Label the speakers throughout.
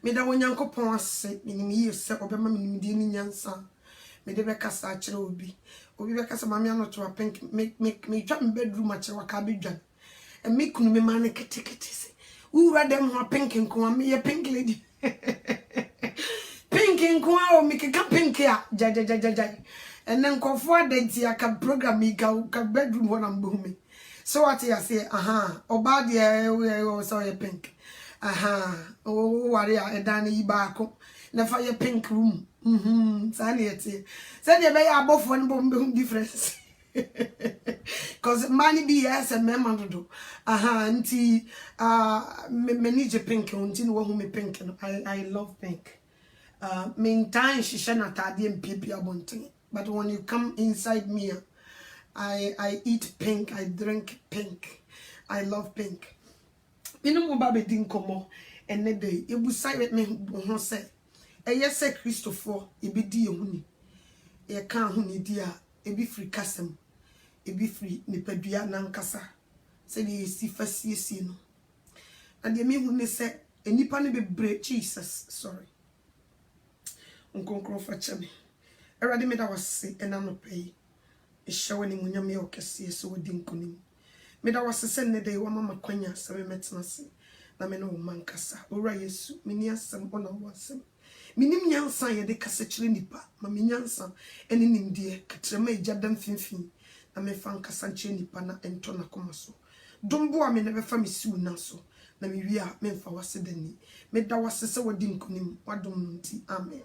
Speaker 1: Me da wonyankopon ase minim yi se obema minim die ni nyansa me de bekasa akire obi bekasa mama anoto a pink me twa me bedroom akire waka bedwan e me kunu me man ketekete se wura dem ho pink nko me ye pink lady pink nko o me keka pink ya ja and then nkofo adenti aka program me ka bedroom ho na mbo me so what you say oba de so ye pink oh wari a dan yi baako na fa ye pink room sa na yete say dey be abofo no bo difference cause money be yes and member do nti me need pink nti no wo me pink no I love pink mean time shisha na tade mpipi abonten but when you come inside me I eat pink, I drink pink. I love pink. You know what baby din komo ene day. E bu sai me ho se. E ye se Christopher e bi di ehuni. E kan ho ni di a e bi free kasem. E bi free nipadua nankasa. Se de si fasiesie no. And de me hu ne se enipa ne bebre Jesus, sorry. Unkonkro fa cheme. Erade me da wase enano pay. Showing in Munyami Okesi, so we didn't call him. Meda was a send day, one mama quenya, so we met Nasi. Na me no mankasa, ora yesu, minia some on was him. Minim yansa ye de cassette nipa, Maminiansa, and in him dear, Catrame Jadam Finfin, na me fan Cassanche nipana and Tona Comaso. Don't boa me never fami soon naso, na me ria, men for was sedeni. Meda was a so we didn't call him, what don't amen.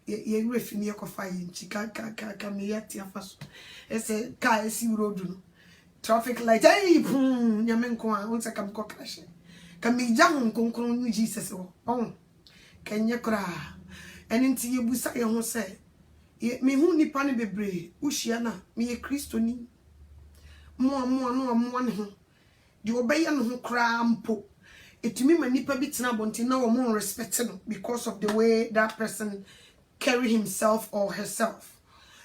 Speaker 1: Ye refini ko fa yin chika ka me yati afaso ese ka esi road no traffic light ai nyame nko a won saka mko crash ka me jam nkonkron no Jesus wo kenye kra eni nti ye busa ye ho se me hu nipa ne bebre uhia na me ye Kristo ni mo ne ho di obeye no ho kra mpo etumi ma nipa bi tena bonti na wo mo respect no because of the way that person carry himself or herself.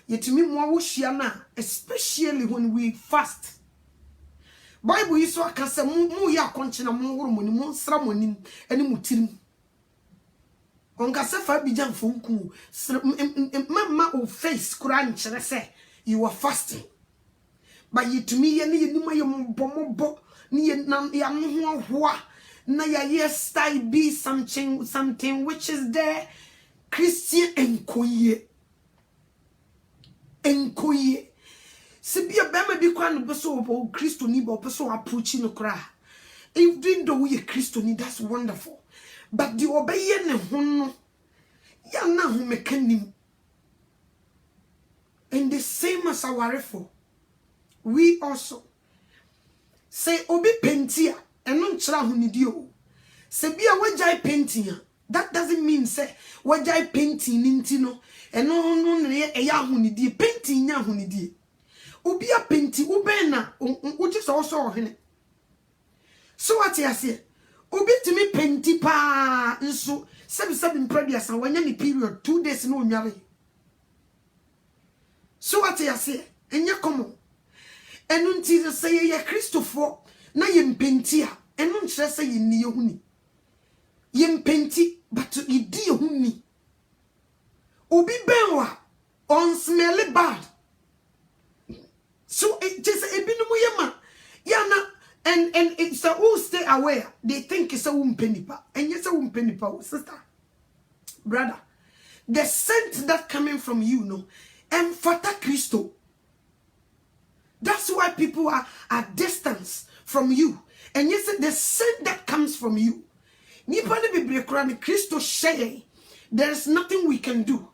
Speaker 1: Yet to me more na, especially when we fast. Bible is so I can say mu ya konchina mu woro moni mu sra moni eni mutirim. Onka se fa bi jam fonku mama o face kura nkyere say you are fasting. But yet to me ye ni ma ye mo ni ye na ya mo ho na ya yes I be something which is there Christian enkoye sebia bema bi kwa no beso o Christo ni bo peso approach no kra even though we Christo ni that's wonderful but the obeye ne ho no ya na ho mekanim and the same as our for we also say obi pentia eno nchira ho ni dio sebia wajai pentia. That doesn't mean say wajai painting nintino and no eya hunidi painting ya hunidi. Ubi a painting ubena which is also hene. So what I say? Ubi to me painti pa so 7 previous and when any period 2 days no nyare. So what I say? And ya come and until say ya Christopher na yem paintia and non say ye ni huni. Yem painti but you dear huni. Ubi benwa on smelly bad. So it just a binumuyama. Yana and it's a who stay aware. They think it's a pennipa. And yes, a pennipa, sister. Brother. The scent that coming from you, no, and Fata Christo. That's why people are at distance from you. And yes, the scent that comes from you. Christo share. There is nothing we can do.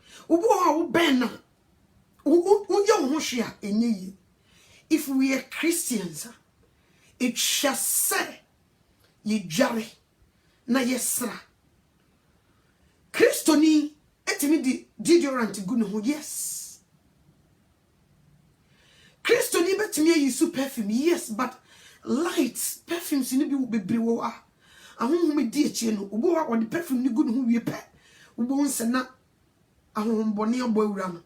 Speaker 1: If we are Christians, it shall say ye jari na yesra. Christo ni etimi di deodorant gunu yes. Christo ni betimi use perfume yes, but light perfumes ni bi bebre ah. Ahun me di echi no obo wa the perfume ni gunu wie pe obo nse na ahun bone obo awura no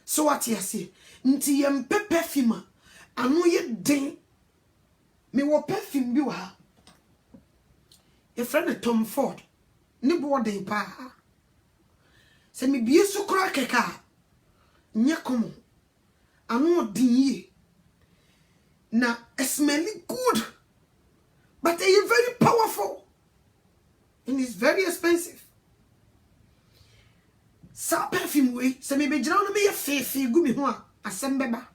Speaker 1: so what you say nti yem perfume anu ye den me wo perfume bi wa e friend Tom Ford ne boarding pa se me bie so kra keka nya komo anu odin na smelling good, but they are very powerful and it's very expensive. Sa perfume we se me be jira no me ye fefe gu me ho a asem beba.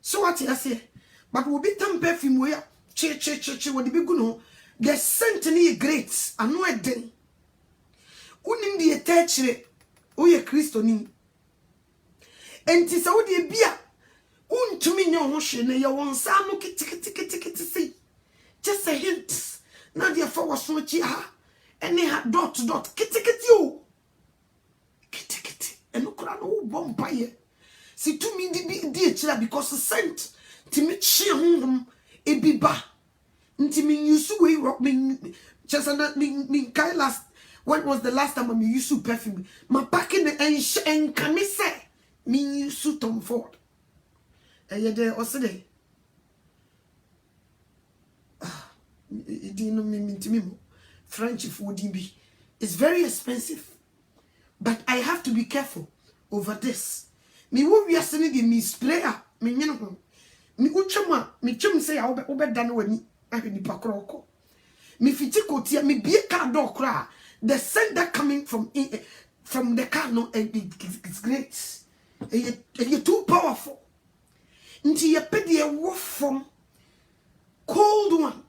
Speaker 1: So what you say? But we be tam perfume we che what the be gu no. The scent ni great anu eden. Unim de etechire o ye Kristo ni. Enti sa wo de bia untumi nya ho hwe ne ye won sa no kitikiti sei. Just a hint. Na de fa wo so chi ha. Ene ha dot kitikiti o. Kitikiti. Eno kura no bomba ye. Si to me di echira because scent timi chi honhom ebiba. Ntimi yusu we rock me just me kai last. When was the last time I used perfume? My packing and can me say me use Tom Ford. And yet there also day. It didn't mean to me. French food be. It's very expensive. But I have to be careful over this. Me wo we are sending me sprayer. Me know. Me uchama. Me chum say I obe done with me. I ni pakroko. Me fiti kotia. Me be car door cry. The scent that coming from the car, no, it's great. You're too powerful. Until you pay the wolf from cold one,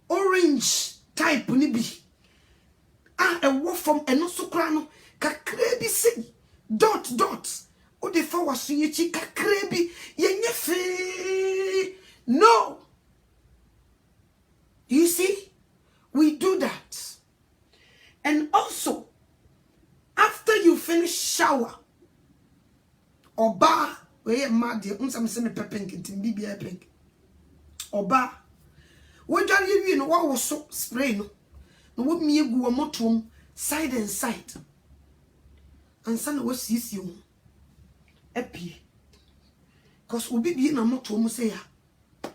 Speaker 1: orange type, nibi. A wolf from and also crano, kakrebi say, dot. O de fa was ye chica kakrebi, ye no. You see, we do that. And also, after you finish shower, oba, we mad dear, unsam semi pepink and BBI pink. Oba, what are you know what was so spray no? No, what me go a motum side and side. And son was you epi. Cause we be in a motum say ya.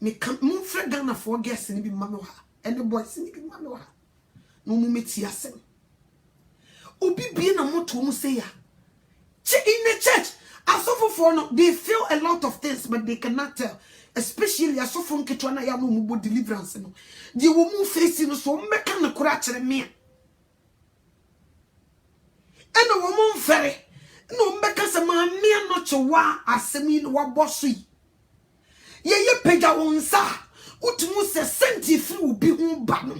Speaker 1: Me come move Fred Ghana for guests and be manoha, and the boys in the manoha. No mumeti asem. Obi be na moto mu say ya. In the church, asofo for no, they feel a lot of things, but they cannot tell. Especially asofo nketwa na ya no mubo deliverance no. The woman face no so meka na kura kire me. Ena woman fere. No meka se ma me no chewa asemi no waboso yi. Ye pega wonsa. Utumu se senti free obi hu ba no.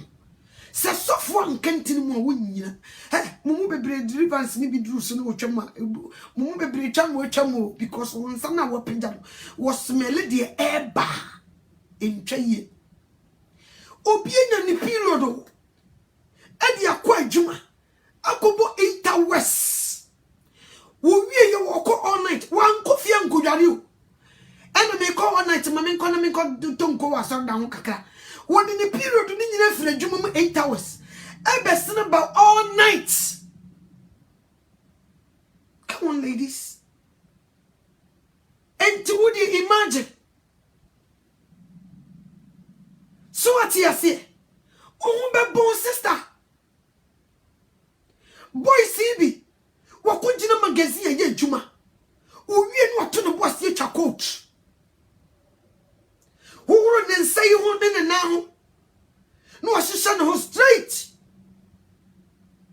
Speaker 1: Se sofo ankantini mu wo nyina mumu bebre deliverance ni bi duru so no twama mumu bebre twam because won sa na wo pejam wo smell the eba entwaye obi enya ni period o ade akwa adwuma akobo 8 hours wo wie ye wo ko all night wan ko fie nkodware o eno me ko all night mame nko na me ko tonko wa so da ho kakra. What in the period you need for 8 hours? I best about all night. Come on, ladies. And would you imagine? So what you say? Oh, my bon sister. Boy, CB. What could you know magazine ye juma? Oh, we are not to the boss ye coach. Who wouldn't say you want in now? No, I should send her straight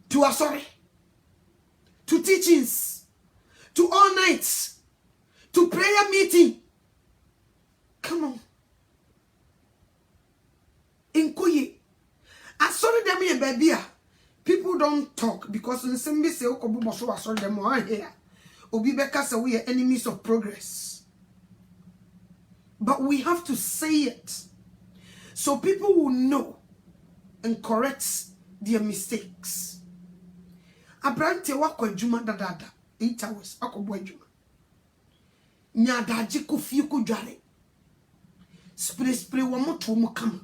Speaker 1: to a sorry, to teachings, to all nights, to prayer meeting. Come on. In Kuyi, I saw them here, baby. People don't talk because in some say, "Oh, so I saw them here." Obi Beka say we are enemies of progress. But we have to say it so people will know and correct their mistakes. Abrante wako juma dada 8 hours akobo juma. Nya daji ko fie ko dware. Spray wo moto mo kama.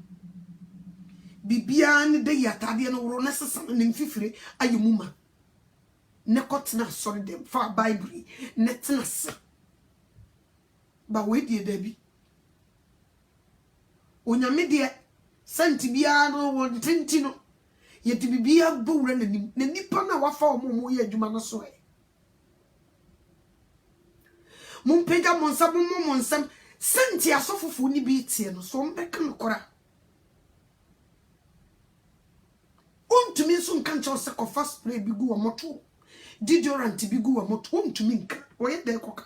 Speaker 1: Bibia ne de yatade no woro nesesa ne mfifire ayemuma. Ne kotna sorry dem for Bible netna sa. Ba we die dabi. Onyame de senti bia no won tintino Ye de bibia bowra nanim na nipa na wafa omo ye adwuma no so e mumpega monsam monsam senti asofofo ni bi tie no so mbeka no kora ontumi nso nka nche se kofa spray bi gu omoto deodorant bi gu omoto ontumi nka oye de koka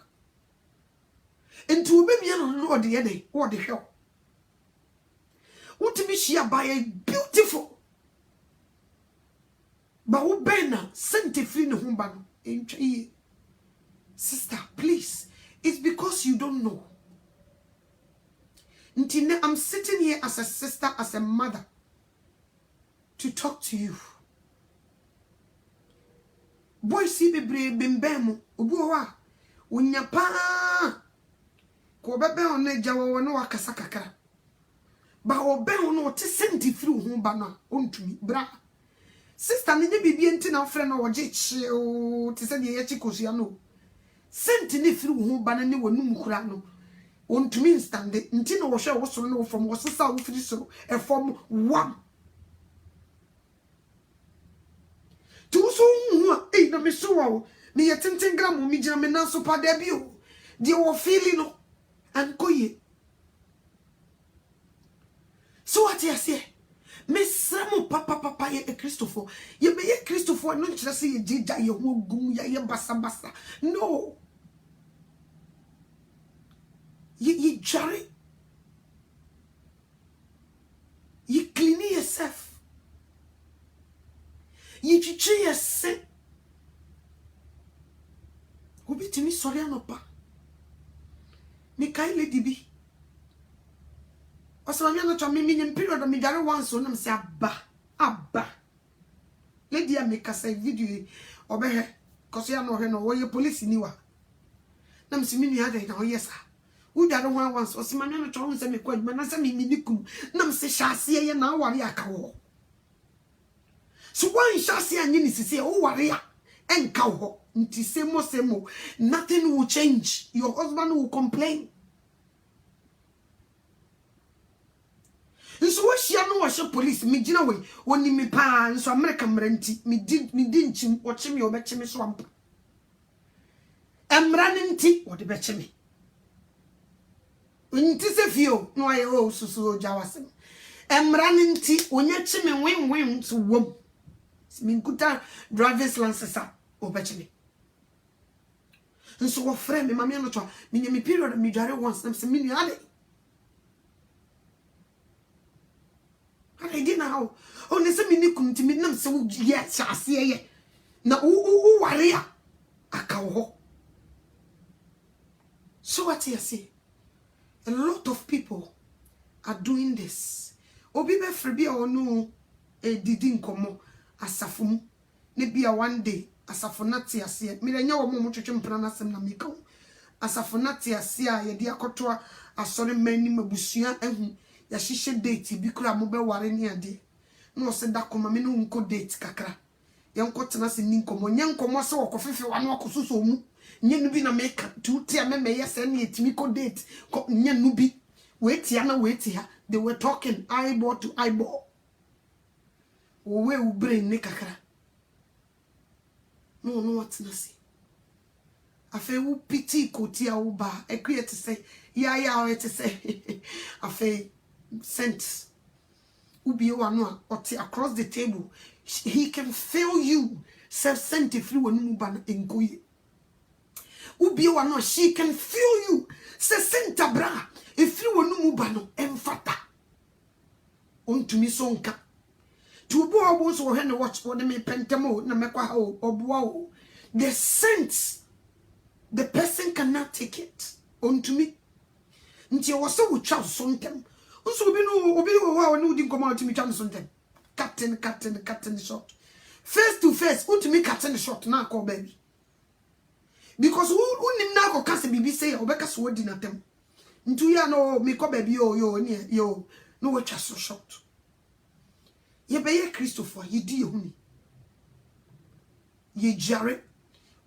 Speaker 1: enti obemia no ode ye de ode hwe ontumi hia by beautiful ba wo bena senti free ne ho ba no entwe sister please it's because you don't know. Ntine, I'm sitting here as a sister, as a mother, to talk to you. Boy, see be brave bimbemo, ubuwa, unyapa, ko bebe one jawa no akasakaka. Ba obe ono te senti through humba na ontumi bra. Sister ni bibi enti na friend na oje chi o te se de ye chikosia no. Senti ni through humba na ni wonum kura no. Ontumi instandi nti na wo hwe wo so no from wo sesa wo firi so e from one tu so hu e na me so wo me ye tenten gram mi gina me na so pa da bi o de wo feeling no an koye so what you say me sramu papa ye Christopher ye be ye Christopher no kire se ye jija ye ho gum ye basa no. You jarry. You clean yourself. You chichi yourself. Ubi timi sorry anopa. Me kai lady bi. Oso mi anocha mi period of me jare once so na me say abba. Lady a make a video obehe cause ya no he no wo ye police ni wa. Na me si mi nua dey na wo yes ah. Who don't want once or see my name to say me quite manasa me nikum. Nam se shasi ye na wari akawo. So one shasi and yin say, oh warrior and cow. Nti semo. Nothing will change. Your husband will complain. And so what she no was police, me jina way, only me pa, so American renti, me didn't chim, watch me or betch me swamp. Running tea or the betch me. Nti se fio no aye o susu jawasem emra nti onye chime win to wom minkuta driver's license obechime nso wo frɛ me mama no to me period me dware once na se me nuade I did now o ne se me ni kum ti me nam se wo ye chase ye na wo ware ya aka wo so what you say. A lot of people are doing this. Obi be frebi or no didn't come asafum. Maybe a one day asafonati asia. Me nya wo mo twetwe mpana nasem na meka. Asafonati asia ye dia kotwa asore mani mabusua ehu ya hihye date bi kura mo be ware ne ade. No se da koma me no nko date kakra. Ye nko tena se ni nkomo nya nkomo se wo kofefe wa no akososo mu. Nye nubi na meka tuti ameme yes and yetimi ko date ko nye nubi wait ya they were talking eyeball to eyeball we u brain ne kakra no what na say afa wu piti koti a wo ba e create say ya o te say afa sense ubi wa no oti across the table he can feel you self sent free wonu ba na enkoyi Ubi wa no, she can feel you. Se senta bra. If you wonu mubano, emfata. Ontumi sonka. Tubo obo so he no watch for me pentamo na mekwa ho obua ho. The sense the person cannot take it. Ontumi. Nti wo so wo twa sontem. Nso obi no wa no di nkoma ontumi twa sontem. Captain shot. Face to face, ontumi captain shot na call baby. Because who nim na ko kase bibi say obeka so wodi natem ntu ya no me ko baby yo no we twa so short ye be ye Christopher ye di ehuni ye jare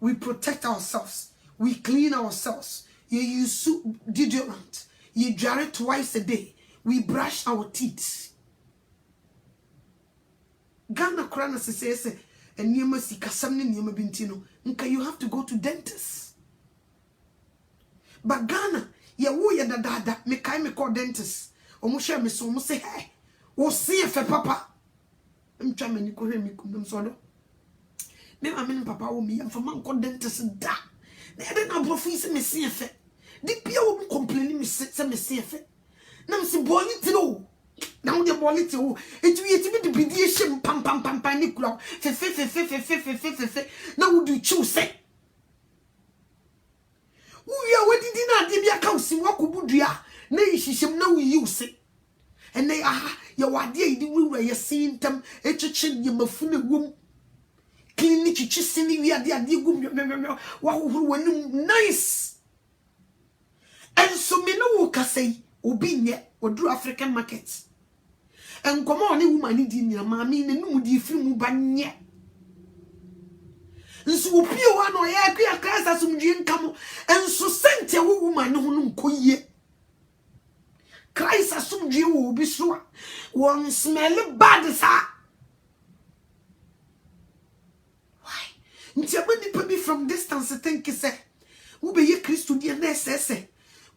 Speaker 1: we protect ourselves we clean ourselves ye use deodorant ye jare twice a day we brush our teeth Ghana krana se eniyema sikasam ne niyema binti no nka you have to go to dentist. But Ghana ye wo ye dada me kai me call dentist omo hwe me so omo say hey wo see efe papa ntwa mani ko hwe me kum so do me ma me papa wo me yamfa man call dentist da na ye na brofu se me see efe di bia wo complain me se me see efe na me se boli tiro na wo de boli tiro etu ye ti bi de bidie hye pam ni kura fe na wo du chu se uya wedidi na ade bia ka osi wakobudua na yihihim na wo yiwse ene aha ye wade yidi wura ye sintam echichi ye mafuna wom clinic chichi ni wi ade gum wa hohoro wanum nice enso me no wo kasai obi nye oduru African market enkomo oni woman ni di nyama mi ne num di firi mu ba nye nso opie wa no ye akua krasa sumdwe nkamo enso sente wo woman ho no nkoyie krasa sumdwe wo obi so a won smell bad sa why nti abani pa bi from distance think say wo be ye Kristo die na sese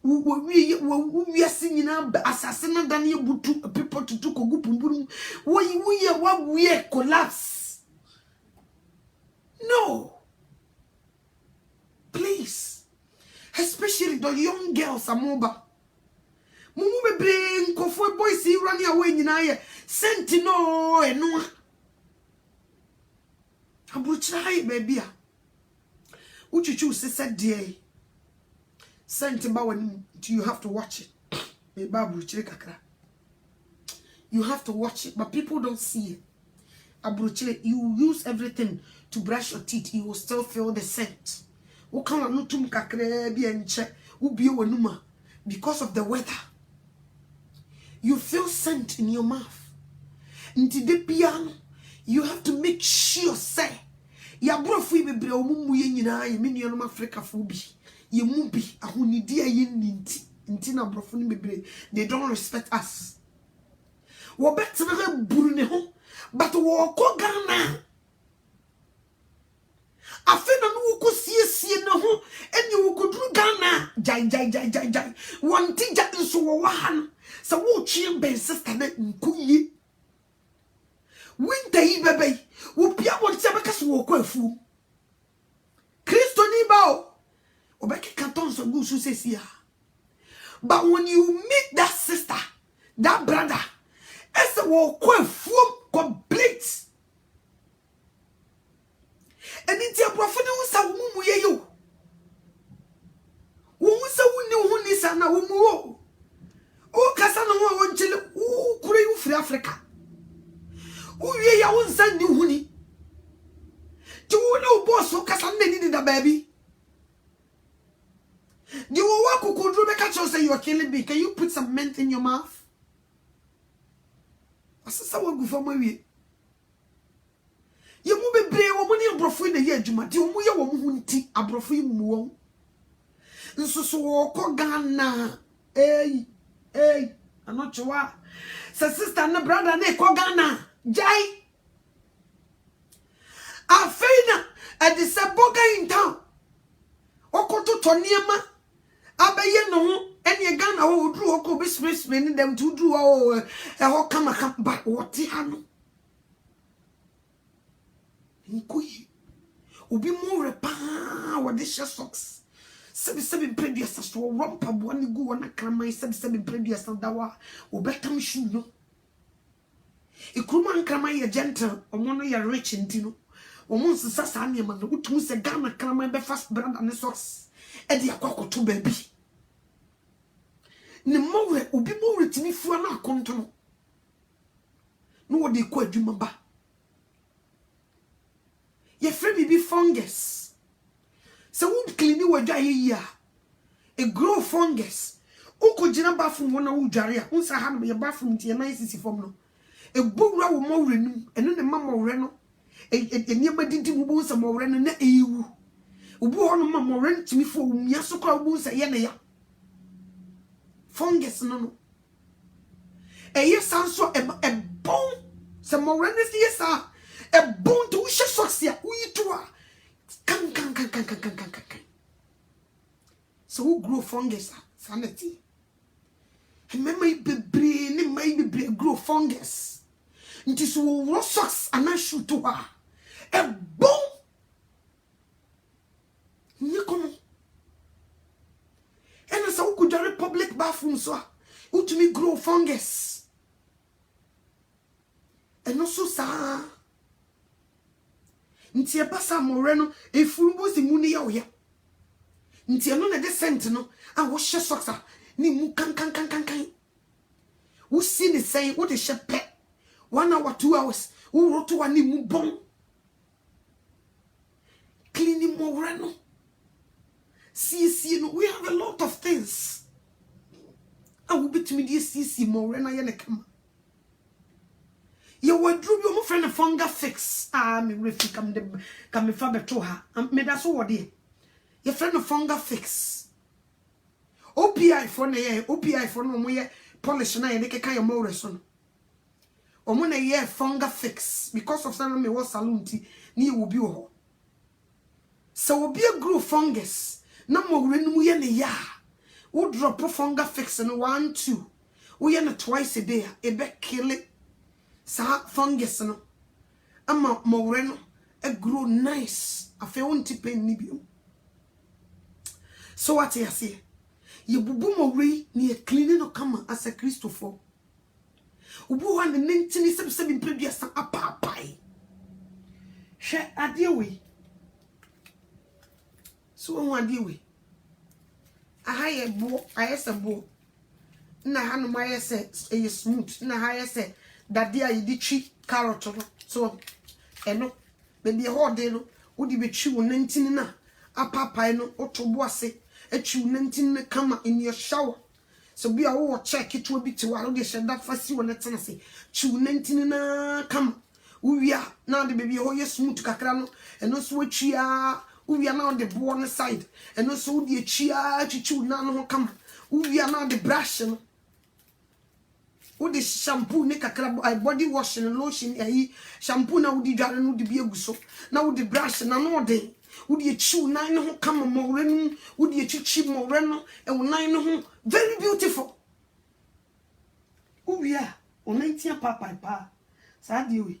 Speaker 1: wo wi asinyina asase na dan ye butu people to kogu pumburu wo ye wa we collapse. No. Please. Especially the young girls amoba. Mumu bebre nkofo boys run away nyina ye sentino eno. Abuchai baby a. Uchuchu se dey. Sentimba when you have to watch it. Me babu kakra. You have to watch it, but people don't see it. Abruchile, you use everything to brush your teeth, you will still feel the scent. Because of the weather, you feel scent in your mouth. You have to make sure, say, ya brofu bebre omumu ye nyina ye menu no Africa fobi ye mubi ahunidi ye nti na brofu ni bebre, they don't respect us. Wo betina buru ne ho. But woko Ghana afena no woko siesie na ho eni woko duru Ghana jai wanti ja nso wo ha no sa wo twie ben sister na nkuyi winter yi bebe wo pia wo tse beka so woko afu Kristo ni ba o obeki kanton so gu su sesia. But when you meet that sister, that brother, ese woko afu complete. And it's a prophet who saw whom you. Who saw who is an umu. Oh, Cassano, one chill, who could you free Africa? Oh, ye, I won't send you honey. Do you know boss who Cassan needed a baby? Do you walk who could Rebecca say you are killing me? Can you put some mint in your mouth? Asasa wa gu fama wie ye mu bebre wo mu ne abrofo na ye adwuma de wo mu ye wo mu nti abrofo yi mu wo nsusu wo ko Ghana anochwa sa sister na brother na ko Ghana jai afeina ade se boga in town okoto toniema abaye no ho ene Ghana wo duru oko be spray ni dem to duru o ho kama ba woti hanu nkuyi obi mo repa wo de she socks sebi previous so rompa bo ani gu wona kramai sebi previous dawa obetam shoe no ikruma kramai ye gentle omo no ye rich ntino omo nsesa sa ne ma no utum se Ghana kramai be fast brand and socks e de akwakoto ba bi ne mowe obi mowe timi fuwa na akonto no wo de ko adwuma ba ye free bi fungus so would clean you wadwa ye a grow fungus uko jina bathroom wona wo dware a unsa ha no ye bathroom tie na sisi fom no e bowura wo mowre num eno ne mamowre no niema didi wo bo unsa mowre no na ewu obu ho no mamowre ntimi fo umia so kwa wo unsa ye ne ya fungus no no eye sanso e bon Se morene si yesa e bon to she soksia uyitwa kan. So who grow fungus sanity. Remember bebre ni mai bebre grow fungus. Nti so wo socks ana shoot to her. E bon ni kono. And so who could do public bathroom so who to me grow fungus. And also sa nti e basa moreno e furumbo si mu ni ya oya. Nti eno na de sent no a wo hye socks a ni mu kan. Wo see the say wo de hye pe 1 hour 2 hours wo roto wa ni mu bon. Cleaning moreno. See no we have a lot of things. I will be to me see moreno ya ne kama. Your wardrobe, your friend, a funga fix. Me refi come fa beto ha. Me da so wode. Your friend of funga fix. OPI for no mo ye polish na ye de keka your more so. Omo na ye funga fix because of some me was salon ti ni will be ho. So will be a grow fungus. Na mo renu ye ne ya. Wo drop funga fix no 1 2. Wo ye na twice a day e be kill it. Sa fungus no ama moreno e grow nice afi wonti pen ni biom. So what you say ye bubu mori ni e cleaning no kama as a Christopher ubu wa ne ntini sebi predua san apapai hwe ade we so won ade we aha ye bo ayese bo na hanu ayese e smooth na ha ayese dade a yedi twi carrot no so eno baby hode no wodi betwi wo nantini na apapai no otobo ase atwi nantini kama in your shower so be a wo check it will be to wa de sheda fasi wo netena se twi nantini na kama uwia na de baby ho ye smooth kakra no eno so atwi a uwia na on the born side eno so wodi atwi a twi na no kama uwia na de brush no the shampoo ne kakra body wash and lotion shampoo na wudi dware no de bi aguso na wudi brush na no de wudi echiu nan no ho kama morenu wudi echichi morenu e wonan no ho very beautiful uwia onantia papa sa de we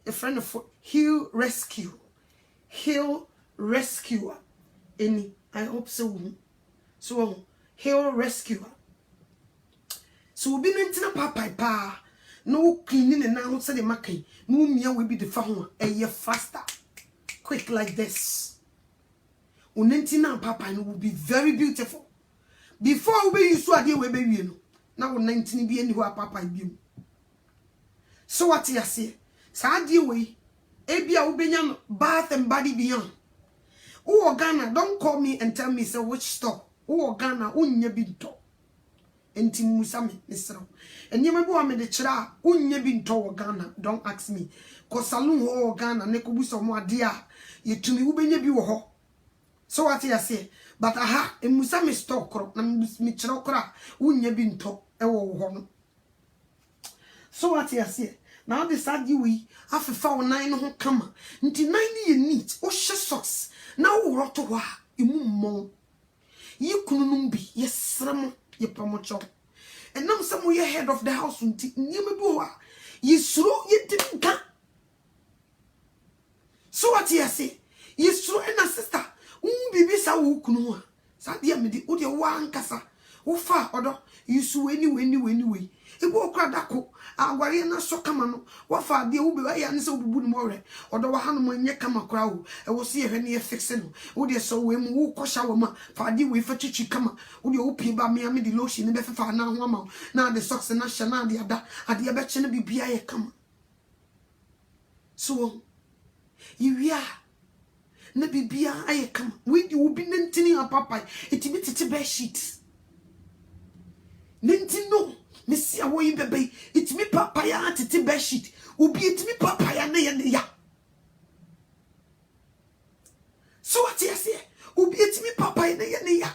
Speaker 1: a friend of Heal Rescuer any I hope so Heal Rescuer. So we be nentina papa no cleaning and now say the makai no mia we be the phone a year faster quick like this unentina papa no will be very beautiful before we use so we baby no now 19 be any papa bi so what you say sa de we e bia we benya bath and body beyond who Ghana don't call me and tell me say which store who Ghana unya bi to enti musame misro enyema bo ame de kira unye bi nto Ghana don't ask me ko salon ho Ghana ne ko buso mo ade a yetumi wo benya bi wo ho so what you say but aha musame store kro na mi kira kro unye bi nto e wo ho no so what you say now the sad you we afefa wo nan no ho kama nti nan ni ye neat o hye socks na wo roto wa imu mo yi kununum bi yesremo ye promocho and now some we head of the house unti nyeme bo a yisuro yedinka so what you say yisuro and sister bibi sa wo kunu a sa dia me di o de wa nkasa wo fa odo yisu anyway ebo okra dako agware na so kama no wa fa de wo be wa ya nse obubu no more odo wa hanu manye kama kra wo e wo se ehwe ne ye fix no wo de so we mu wo kosha wo ma fa de we fa chichi kama wo de wo pie ba me am de lotion ne be fa na ho ama na de socks na hye na de ada ade be che na bibia ye kama so yiwia na bibia aye kama we wo bi nantini apapa etimi tete be sheet nantino Missy away baby, it's me papaya titi beshit. Ubi it me papaya ne ya. So what you say? Ubi it me papaya ne ya.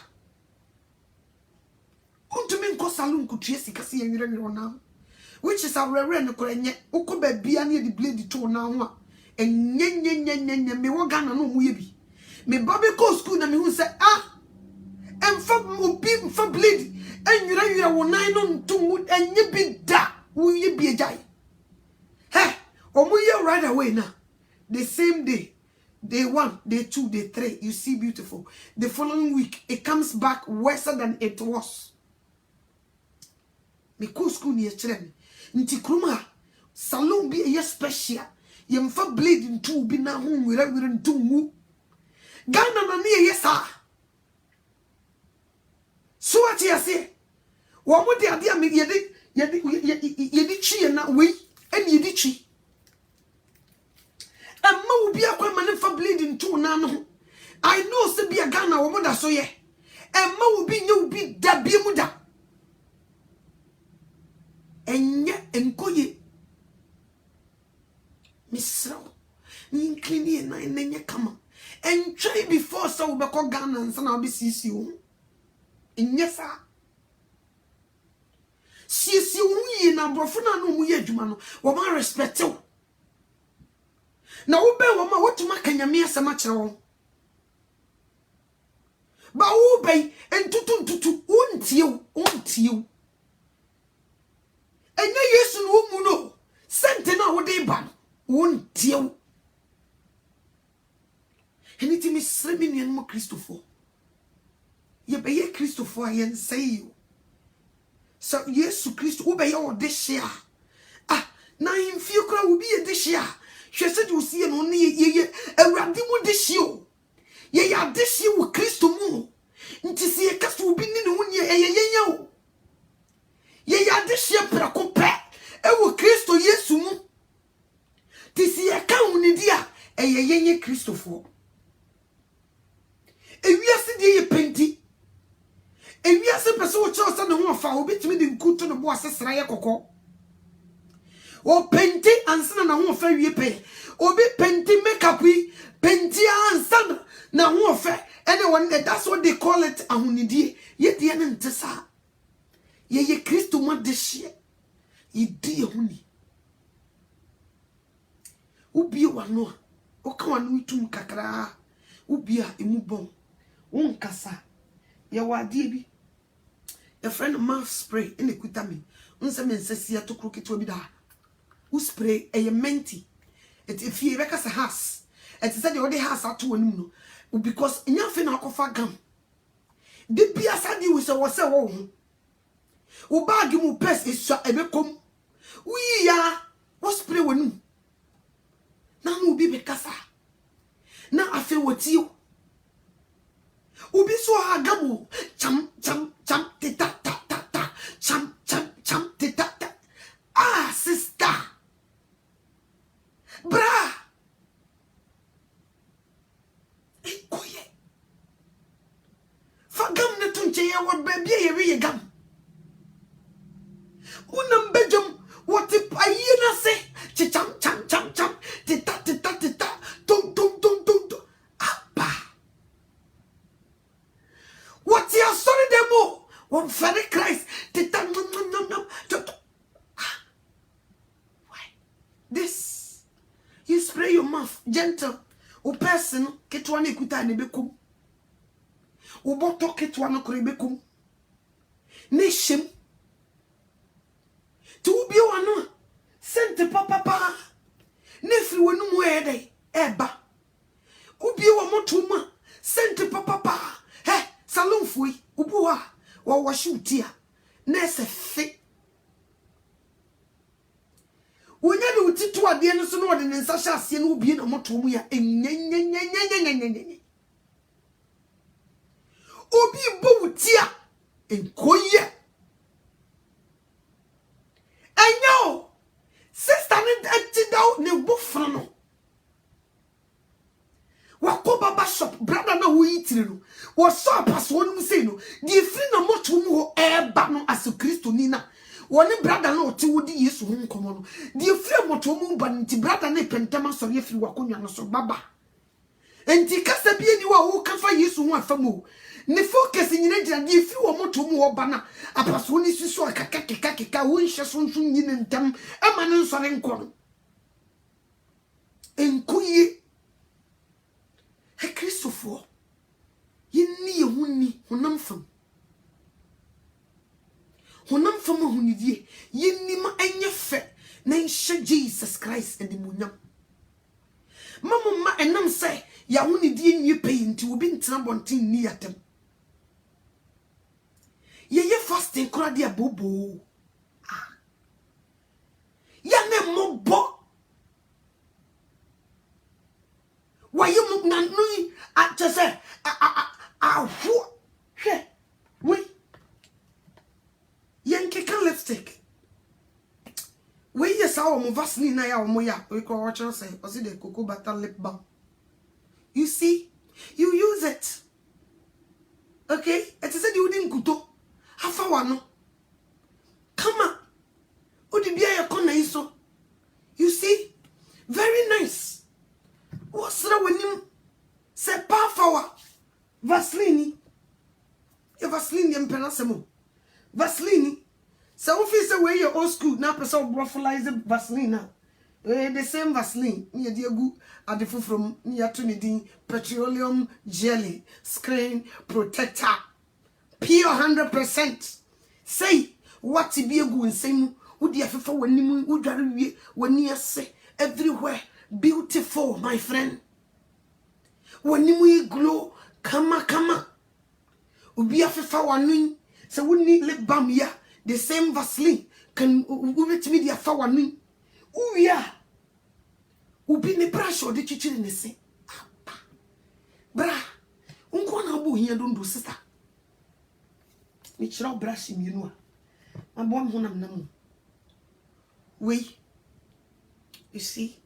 Speaker 1: Unto me ko salon ku triesi kasi ya yire now. which is our rent korenye uko bebia ne the blade to na ho a enye me wo Ghana no mu ye bi me baby go school na me hu say emfa obi mfa blade enwira wo nan no ntumu enye bi da wo ye bi ejai omuye right away now the same day 1 day 2 day 3 you see beautiful the following week it comes back worse than it was me go school ni kire me nti kruma salon bi ye special ye mfa blade ntu bi na ho nwira ntumu Ghana na ne ye sa so ati ase wo mo de ade am ye chi na we eni ye chi amma wo bia kwa mane fa bleeding to na no I know se bia Ghana wo moda so ye amma wo bi nye wo bi da bia mu da enye enkoye misraw ni klini na enye kama entry before so wo be ko Ghana nsa na obi sisi wo enye sa sisi wo yi na brofo na no mu ye adwuma no wo ma respect wo na wo be wo ma wotuma kanyame asema kire wo ba wo be entutu untie enye Yesu no mu no sente na wo de ba untie eniti mi sremi ni mo Christopher ye be ye Christopher yen say you so Yesu Christo wo be ye o de hia na himfie kra wo bi ye de hia hwese de osie no ne ye awurade mu de hio ye ya de hie wo Kristo mu nti se ye kaso bi ne ho ne ye o ye ya de hie prako pe e wo Kristo Yesu mu ti se ye ka hu ne dia ye Kristofo ewiase de ye penti ewiase pese wo che osa ne ho fa obetimi de nkuto no bo asesra ye kokko o penti ansana na ho fa wie pe obi penti makeup penti ansana na ho fa anyone that's what they call it ahunidie ye de ne ntesa ye Kristo mo de hye ye di ehuni ubi wano o ka wano itum kakra ubi a emu bom unkasa ye wade bi your friend mouth spray ene kuta me unse me nsesi atokro keto bi da u spray e menti it if you beka sa has it said the has ato anim no because nyafe na akofa gam de bia sadi we so wose wo ho u bag mu pes iswa ebekom wi ya wo spray wonum na no bi beka sa na afi woti ubi so agamu cham tita ta cham tita sister bra ikoye fagam ne tunche ye wo baby ye gam unam bejum what ayi na se cham tita tung apa what you sorry demo one very Christ tita no this you spray your mouth gentle o person ketwa na ekuta ne bekum o boto ketwa no kore bekum ne shem tu bi wano sente papa ne firi wonu mu ede eba ubi wo motuma sente papa salon fui ubuwa wa washutia na se fe wonya de utitu ade no so no de nsa hya ase no ubie na motomu ya enyenyenyenyenyenyenyenyenyenye obi bo utia enkoye enyo sister ne atidaw ne bofra no wako baba shop brother na wo yitire no wo so apaso no sei no di free na motomu ho eba no aso Kristo ni na woni brother na oti wodi Yesu hu nkomo no di free motomu ba nti brother na pentama sori afiri wakonwa no so baba enti kasa bi eni wa wo kafa Yesu hu afamo ne focus nyina gina di fi wo moto mu oba na apaso ni susu akaka wo nhye so nso nyina ntam ama ne nsore nkọ no enkuyi he Christopher yinni ye hunni honam fam hunidie yinni ma enye fe na nhye Jesus Christ edimunyam mama enam say ya hunidie nwie pay nti obi ntena bonten ni yatem ye fasting kura dia bobo ya ne mobo waye mu na no a chese ho hwe we yanke kan lipstick we yes our mo Vaseline na ya o mo ya we ko watch say o see the cocoa butter lip balm. You see, you use it. Okay? It is a you didn't kuto. Hafa wano. Come on. Odibia ya kona iso. You see? Very nice. What's the when you say power? Vaseline. Your Vaseline yempenasemo. Vaseline. So if you say where you're old school, now person brothelize Vaseline now. The same Vaseline. Ni adi egu adifu from ni atu ni din petroleum jelly screen protector pure 100%. Say what be egu nsemu udi afefa wanimu udware wie wani ase everywhere beautiful my friend. Wanimu glow kama ubi afefa wanu se woni lip balm ya the same Vaseline can ubetimi dia fa wanu uya ubi ne brush odi chichiri ne se bra unko na bo hia dondo sister ni chira brush mi nu a abo am honam namu we you see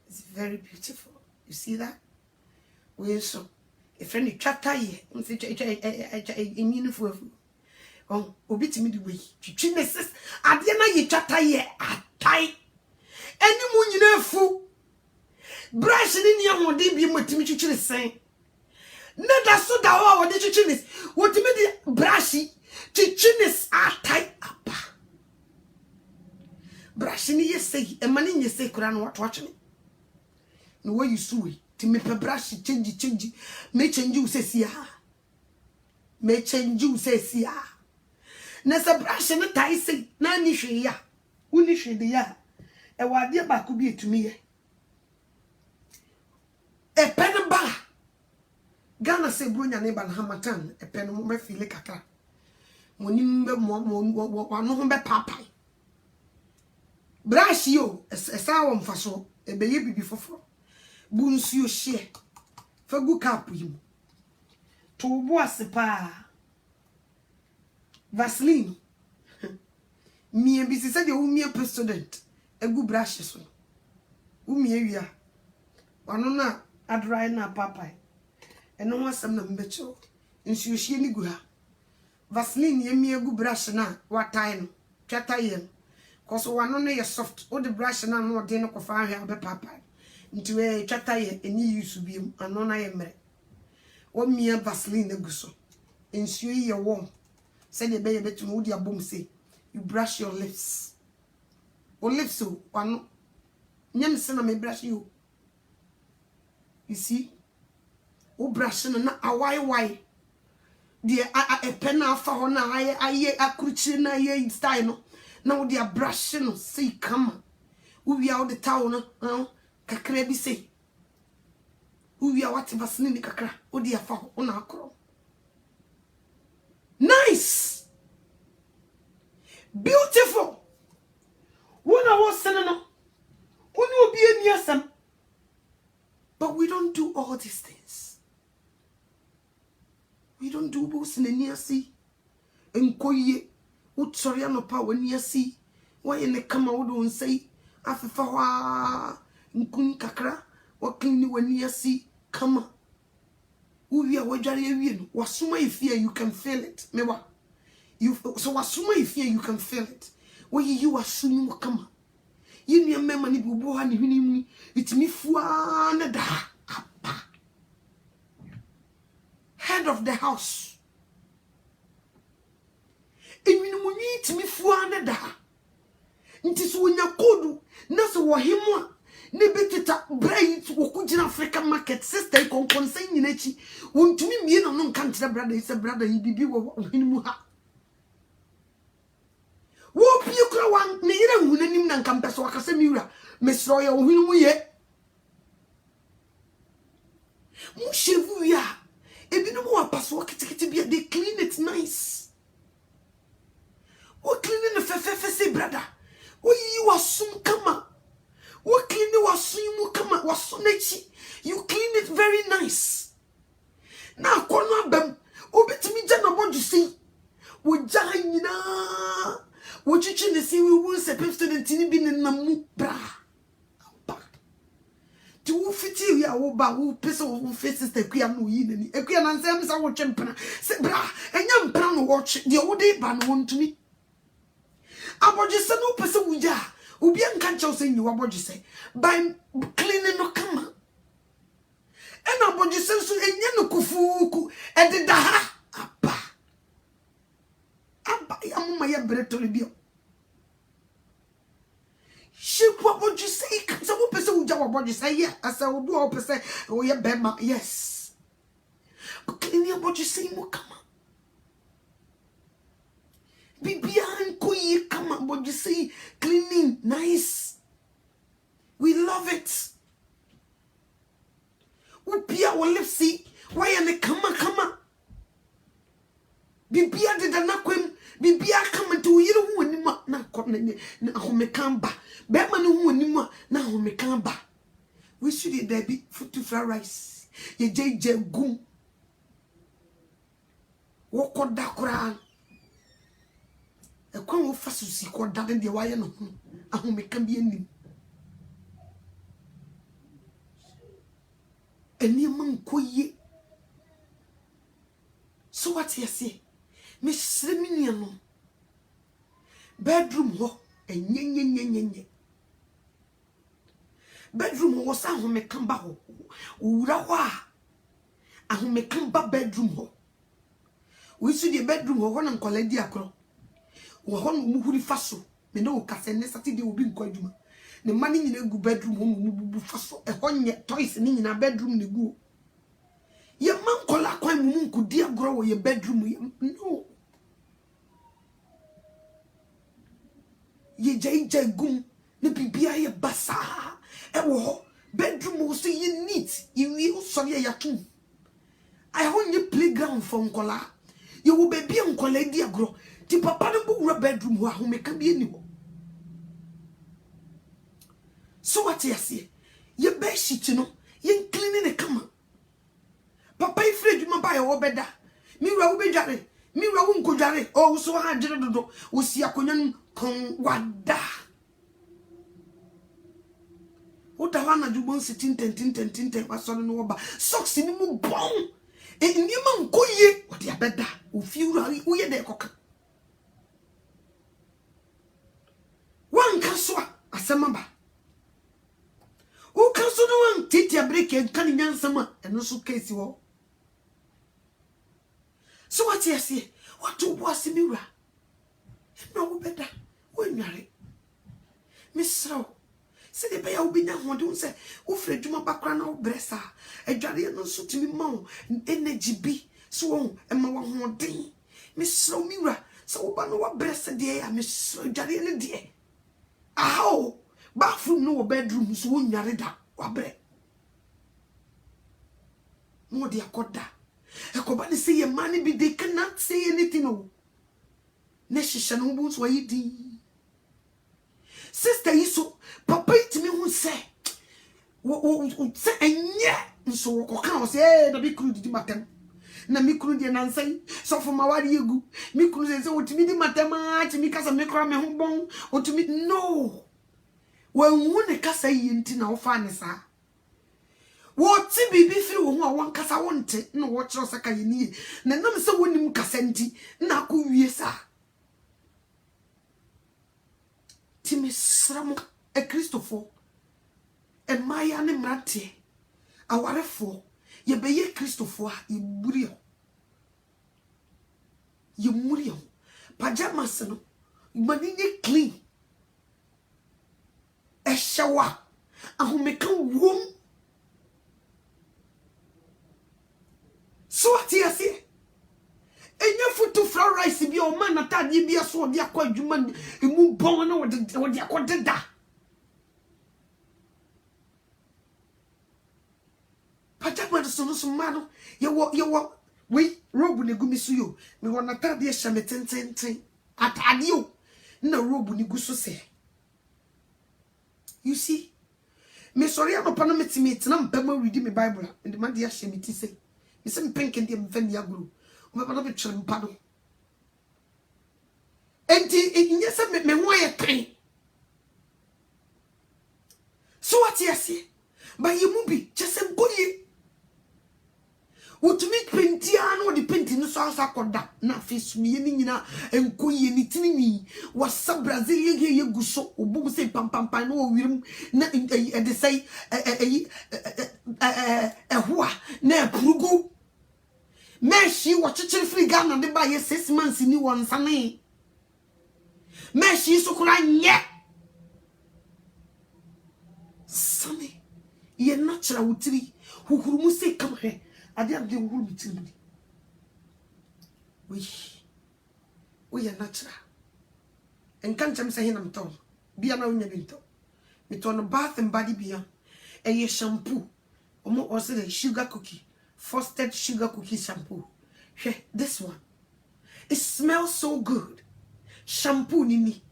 Speaker 1: it's very beautiful. You see that we so a friend chapter here meaningful oh obi timi di we twitwi ne sis ade na ye chapter here atai eni mu nyina fu brush ni ne ahode bi motimi twitwire sen na da so da wa wode twitwire wotimi di brush twitwire atai apa brush ni yesei e mani nyesei kura no watwatwe no way you suwe ti me pe brush change me change u sesia na sa brush ne tai sei na ni hwe ya uni hwe de ya e wade ba ko bi etumi ye e pen ba Ghana se bronya ne ba na hamatan e pen mo be file kaka moni mbe mo wano ho be papai brush yo esa wo mfaso e be ye bibi foforo bu nsuo hye fagu cap yim to bo asepa Vaseline mie bi se de wo mie president egu brush so wo mie wia wano na adrai na papai eno ho asem na mbecho nsuo hye ni gu ha Vaseline ye mie gu brush na watai no twata ye koso wano na ye soft o de brush na no de no kofa ahia be papai nti we twata ye eni use biem ano na ye mere wo mie Vaseline gu so nsuo ye warm say de be ye betumo wo di abom say you brush your lips o lips so wano nyam se na me brush you see o brush na awai de a pen afa ho na aye akruchi na ye style no na wo de brush no say come wo wi out the town no kakra bi say wo wi what Vaseline kakra wo de afa ho na akro nice beautiful wona wo sene no woni obi eni asam. But we don't do all these things. We don't do both in the near sea. Enkoye, utsori anopa when near sea. Why in the kama would say, Afawa, nkun kakra, walking when near sea, kama. Uvi a wajari wasuma if you can feel it. Mewa. You so wasuma if you can feel it. Why you are soon kama. You near me money bubo and him it's me fuana da head of the house wo himwa ne betita bright wo kujina African market sister kon konsen nyina chi wontumi mie na no nka ntere brother ise brother yi bibi wo hinimu ha wo pie kura wan ne yira hunanim na nka mpeso akase miwura mesro ye wo hinimu ye mu chevu ya ebinom wa paso kitikiti bia they clean it nice wo clean ne fefefe se brother wo yi wasum kama wo clean wasum mu kama wasunechi you clean it very nice na kono abam obetimi gya na bodu sei wo gya nyina wo chichi ne sei wo se pep student ni bi ne namu bra ti wo fiti ya wo ba wo pese wo face sister kuya no yi nani ekuya na nsem sa wo twempena se bra enya mpena no wo twe de wo de ba no wontumi abojise no pese wo gya obi anka nche se nyi wo abojise by cleaning no kama ena abojise so enya no kufuku ededa ha aba ya mama ya bretoli bio she what you say? So what person would you say? Yeah, I said, what do I say? Oh, yeah, Bema, yes. But cleaning what you say, more come on. Be behind Koye, come on, what you say? Cleaning, nice. We love it. Upia will live see. Why am I come on? Bibia did not come. Bibia come to you when na come na home kamba. Bema no hu anima na home kamba. We should there be food to fried rice. Ye jeje gum. Wo koda kura. E kwa wo fasusi koda de waye no hu. Ahome kamba anim. Eni man koye. So what you say? Me sremini no. Bedroom ho enyenyenyenyenye. Bedroom ho sa home kamba ho. Ura ho a home kamba bedroom ho. We see the bedroom ho na nkwala di akro. Wo ho no muhuri faso. Me no kase ne Saturday obi nkwa adwuma. Ne mani nyina gu bedroom ho mu bubu faso. E ho nye toys ni nyina bedroom ne gu. Ye man kola kwan mu nkudi agro wo ye bedroom ye no. Ye jay gum ne bibia ye basa e wo bedroom wo so ye neat ye wi so ye yatum I want you playground for nkola ye wo baby nkola di agro ti papa no bu bedroom wo ahome ka bi ani wo so what you say ye be shit no ye cleaning ne kama papa ifre djuma ba ye wo beda mi wura wo be dware mi wura wo nkodware o so ha jere dodo wo si akonya kon wada uta wana jubon sitin ten wasoro no oba socks ni mu bon e niema nkoye odi abeda ofiura uye de koka wanka so asema ba o kanso no wan titi break en kan nyansama eno so case wo so what you say what to boss miura no wo beda wonyare misro se de be ya obinya hode se wo fra djuma bakra na wo bresa adware no so timi ma energy bi so wo ema wo hode misro miura se wo ba no wo bresa de ya misro adware ne de aho bathroom no wo bedroom so wonyare da wabre mo de akoda ekoba ne se ye mani bi they cannot say anything no ne shisha no bu so yidi sister iso papa itimi hu se wo se enye nso wo koka wo se da bi kru di matem na mi kru di nansai so for ma wari egu mi kru se otimi di matem a ti mi kasa me kra me hu bon otimi no wo hu ne kasa yinti na wo fa ne sa wo ti bibi firi wo hu a won kasa wonte na wo kiro saka yini na nam se wonim kasa nti na ko wie sa Timi sramo e Christopher e maya ne mrate awarefo ye beye Christopher e burio ye murio, 'Pajamas', no, pajamas no, clean. e shawa ahomeka wom so atiase enya futu fried rice bi o man atade bi so de akwa adwuma emu bon na wo de akodeda Pajama so mano ye wo we robu ne gumi so yo me wona tade e hame tententen atade o na robu ne gu so se you see me sorry am pa no metime tena mpema read me bible and man de hame ti se me se mpenke de mfani aguru o me pa no be twere mpa no enti inye se me ho ye kan so what yesi ba ye mu bi chese boye Utumi pentia no de penti no so akoda na fesumi ni nyina enkoye ni tinini wasa Brazilian ye guso obu se pampampan no wirim na de say ehua na purugu meshi wo chichiri free Ghana de ba ye 6 months ni won sane meshi so kura nye sane ye natural utiri hukurumu se kamhe ade am de wuru bitiri we are natural enkan cham say hinam ton bia na onya binto mi ton bath and body bia e shampoo omo o say sugar cookie frosted sugar cookie shampoo this one it smells so good shampoo ni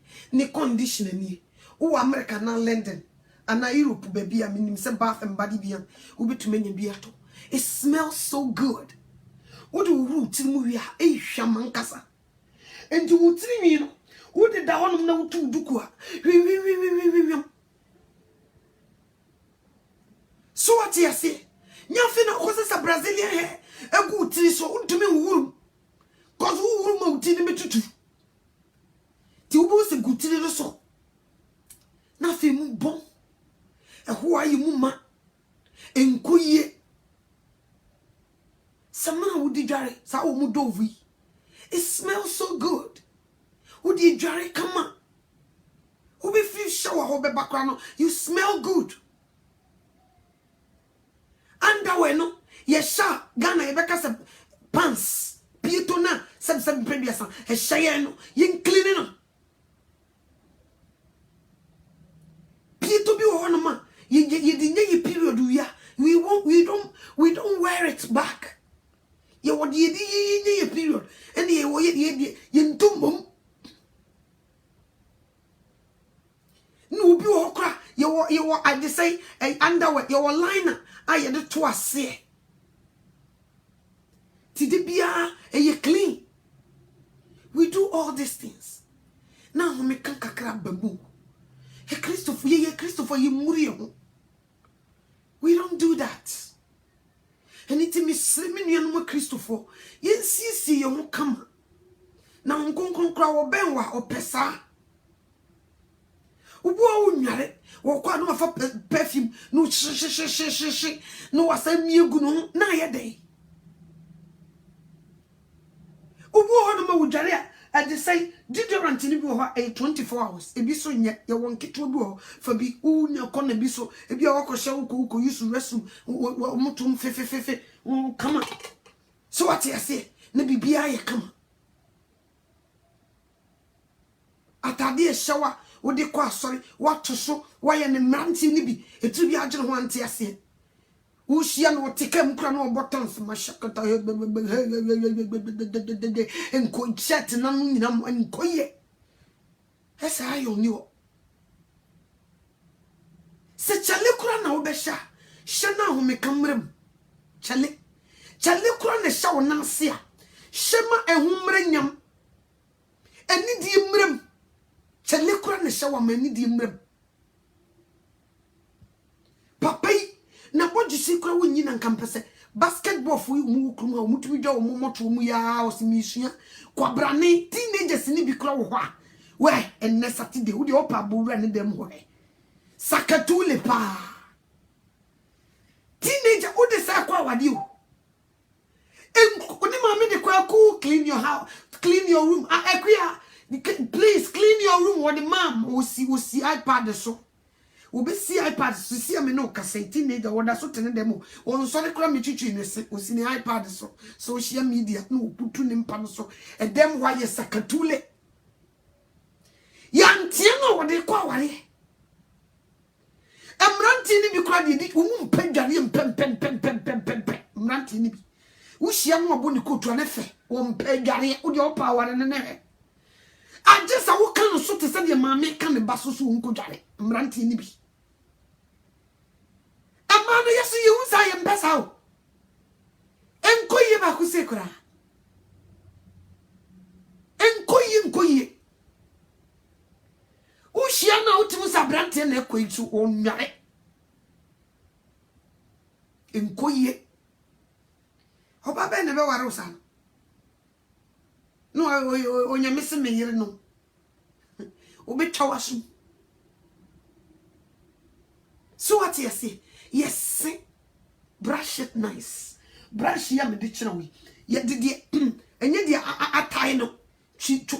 Speaker 1: conditioner ni o America na London ana Europe baby am nim say bath and body bia wo betumanya bia to it smells so good. What do root mu wi a e hwaman kasa. Enti wutiri mi no, wo de da honum na wutu duku a. Wi. So what you say? Nyafe na ko sa Brazilian hair. Egu wutiri so untumi wurum. Cause wo wurum ma wutiri me tutu. Ti wo bo se gutiri no so. Na fe mu bon. Ho ayi mu ma. Enkoye Samana would jare sa o mu dovi. It smells so good. Would you jare come on? Who be feel shower ho be background? You smell good. Underwear no, yesha Ghana ebeka pants. Pieto na sab previous he shaye no, yen clean no. Pieto bi ho no ma, ye di period ya. We don't wear it back. Ye what ye period and ye ntumum no bi okra ye I just say underwear your liner I the to ase ti de bia ye clean. We do all these things now me kan kakra babu he Christopher ye muri ho. We don't do that. And it me slimming you no Christopher. Yen see you come. Na nkonkon kra wo benwa opesa. Ubo unware wo kwa no fa perfume no shi no wasam yegu no na ye dey. Ubo ho no ma wudware I just say deodorant ni bi ho 24 hours. Ebi so nye ye won keto bi ho fa bi unya kona bi so ebi a wakoshe uko use resum mutum fe come on. So what you say? Na bibia ye come. Atade e shower wo de kwa sorry what to so why ne mranti ni bi etu bi agere ho ante ase. Wo shia no tekam kra no buttons mashakata enko chat na no nyina enko ye. Esa ayo ni o. Se chale kra na wo be sha. Sha na ho me kamrem. Chale kura ne sha wona se a shema ehumre nyam eni di mrem chale kura ne sha wa mani di mrem papai na boji si kura wonyi na nkampese basketball fu mu krum ha mutumi dwa wo moto mu ya osimisuya kwabrane teenagers ni bi kura wo ho a we enne Saturday wo de opa bowura ne dem ho sakatu le pa teenager wo de sa kwa wadi o clean your house, clean your room. Please clean your room. What the mom will see iPad so. Obesi iPad so si me no kaseti ne da woda so tene dem won so ne kra me twitwi ne se osi ne iPad so social media no oputu ne mpa no so edem wa ye sakatule yantie no wode kwa ware emranti ni bi kra de di wo mpadware mpem mranti ni bi wo hia no obo ne kotu ne fe wo mpadware wo de opa ware ne ne ajesa wo kan so te se de maame kan ne baso so wo nkodware mranti ni bi amano yesu ye unsa ye mbesa o enkoye ba ku sekura enkoye o hia na otimu sabrante na ekoitu o nware enkoye oba be ne be ware usa no o nyamese me yire no obi twa waso so what you say yes brush it nice brush ya me de kire we ye de enye de atai no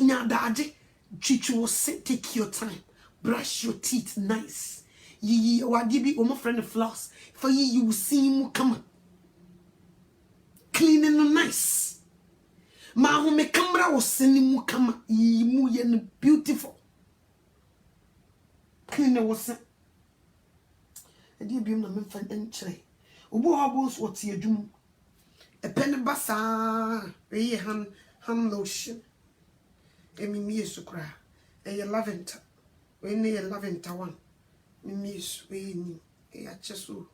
Speaker 1: nya daade chichu sit take your time brush your teeth nice yi wadi bi o mo friend floss for you will see mu come cleaning no nice ma ho me camera wo seni mu kama yi mu ye no beautiful clean wo se edi biom na me fan enchire obo habo so tie adwum e pen basa we hand lotion emi yesu kra e lavender we ne lavender one mi yesu we ni e acheso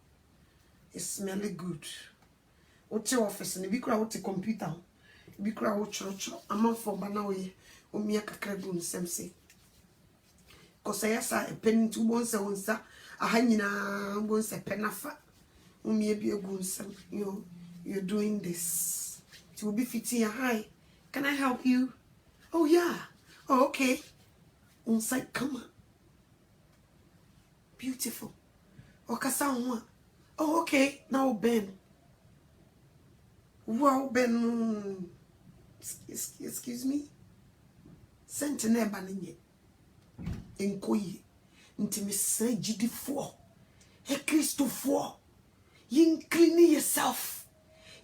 Speaker 1: it smell good ote office ne bi kra ote computer bi kra o choro amafo ba na we o mi akakra gu nsemse kosa yasa e pen tu bon se wonsa aha nyina bon se penafa o mi bi egu nsem you're doing this it will be fitting. Hi, can I help you? Oh yeah. Oh, okay. On site, come on. Beautiful. Oh, okay. Now Ben. Wow, Ben. Excuse me. Sentinel baninye. Enkoye. Ntimi say jidi for. He Christo for. You clean yourself.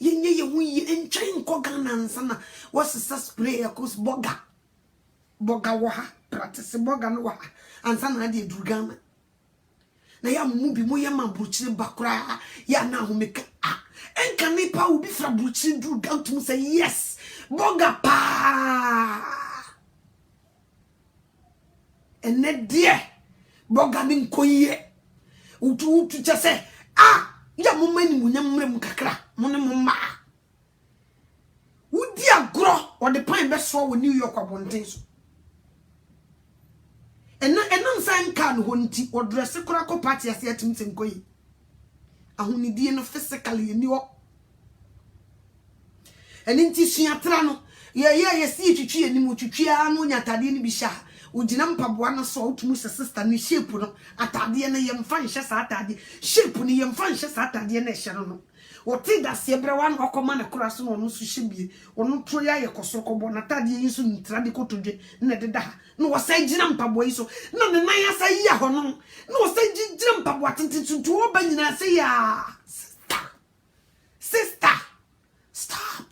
Speaker 1: Yenye ye wi enchen ko Ghana nsana what's spray akos boga wo ha practice boga no wa ansana de durugana na ya mu bi mo ye ma bruchire bakura ya na ho meka enka nipa obi fra bruchire durugan tum say yes boga pa ene die boga ni nkoye utu chese ya mo mani mu nyamrem kakra mo ne mo ma wudi agro o de pan be so wo New York abonten so ena nsan ka no honti o dress kura ko party ase atim senkoyi ahunidie no physically ni o eni nti suatra no ye si twitwi anim twitwi anu nyatade ni bi sha ugina mpaboa no so otumu se sister ni shape no atade na yemfa nhye sa atade shape ni yemfa nhye sa atade na ehye no wote da se brewa no okoma na kura so no so hyebie ono to ya ye kosoro kobo na atade yi so ntrade kotodwe na deda no wosa gina mpaboa yi so na ne nan asa yi ya ho no na wosa gina mpaboa tintintu wo ba nyina se ya sister stop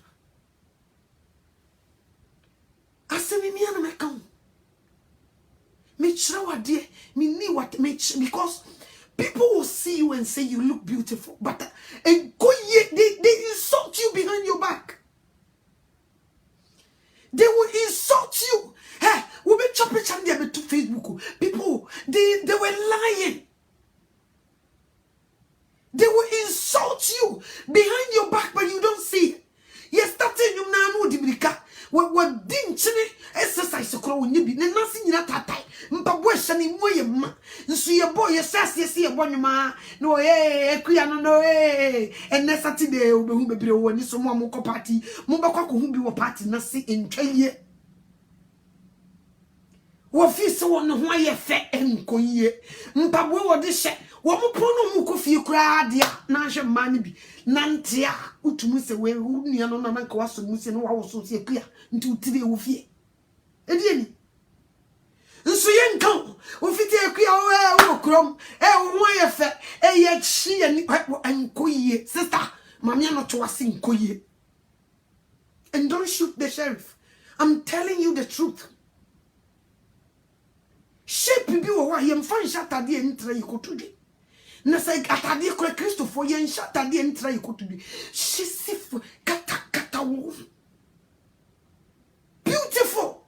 Speaker 1: asemi mi ana mekam me dear, me need what because people will see you and say you look beautiful, but they insult you behind your back. They will insult you. Hey, we be chopping channel to Facebook. People, they were lying. They will insult you behind your back, but you don't see it. Yes, that's it. You know, no, what didn't exercise crow nibi ne nasi nyina tatai mpabo ehye ne moye ma nso ye boy ye sase ye bonwuma no ekuya no enne Saturday obehu bebre wo ni so mo ko party mo be kwa ko hu bi wo party na se entwaye wo fi se wo no ho aye fe enkoye mpabo wo de hye wo mo pono mu ko fie kura dia na hwe ma ne bi nante a utumu se we nua no na nka waso mu se no wa wo so se ekuya nti utire wo fie edie ni nso ye nkan ofiti akua wo krom wo ye fe ye chi ani nkoyie sister mama no to wase nkoyie. And don't shoot the sheriff. I'm telling you the truth. Shape bi wo wa yem fan shatade entra yikotudi. Na say atade kora Christopher yen shatade entra yikotudi. Shisif kata wo. Beautiful.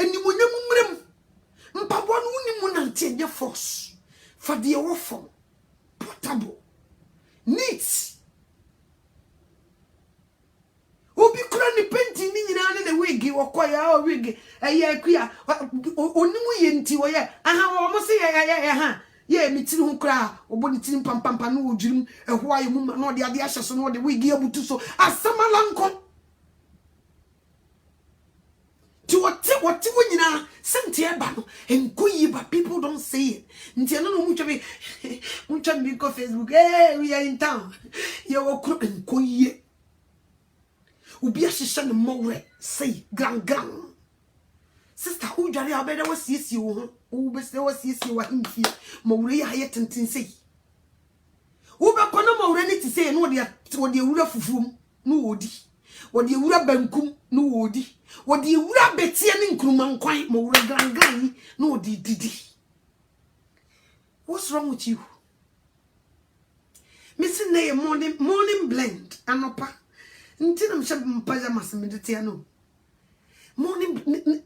Speaker 1: And you wonyam mrem. Mpabo no unimu nante ye force. For the awful. Portable. Neat. Obi kura ni penti ni nyina ne wigi okoya o wigi akua onimu ye nti wo ye aha wo se ye ha ye mitiri hu kura obo ni tiri pampampa no ojurum eho aye mu na ode ade ahye so na ode wigi abutu so asamalanko ti wote wo nyina sente e ba no enkoyi ba people don't say it nti no no mutwa bi ko Facebook we are in town ye wo kura enkoyi ubi ahihye ne mowre say gran sister who jare abeda wasiesi wo ho wo be se wasiesi wa himfie mowre ya ye tenten sei wo be kono mowre ni ti sei no de ewura fufurum no wodi wo de ewura bankum no wodi wo de ewura betie ne nkruma nkwan mowre gran no wodi didi. What's wrong with you? Missing a morning blend anopa nti na msha mpaja masemedete ya no morning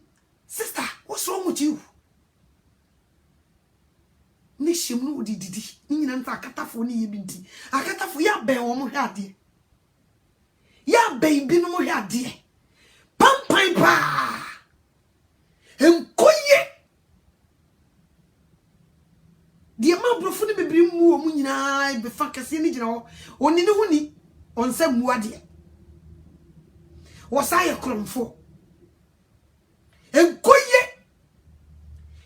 Speaker 1: sister what's wrong with you? Ni shimnu odi didi ni nyina nta akatafo ni yebinti akatafo ya be wo mo hwade ya baby no mo hwade pampan pa enkoye die ma brofo ni bebiri mu wo mu nyina be fa kase ni gina ho oni ni huni onsa muade wasaye kromfo enkoye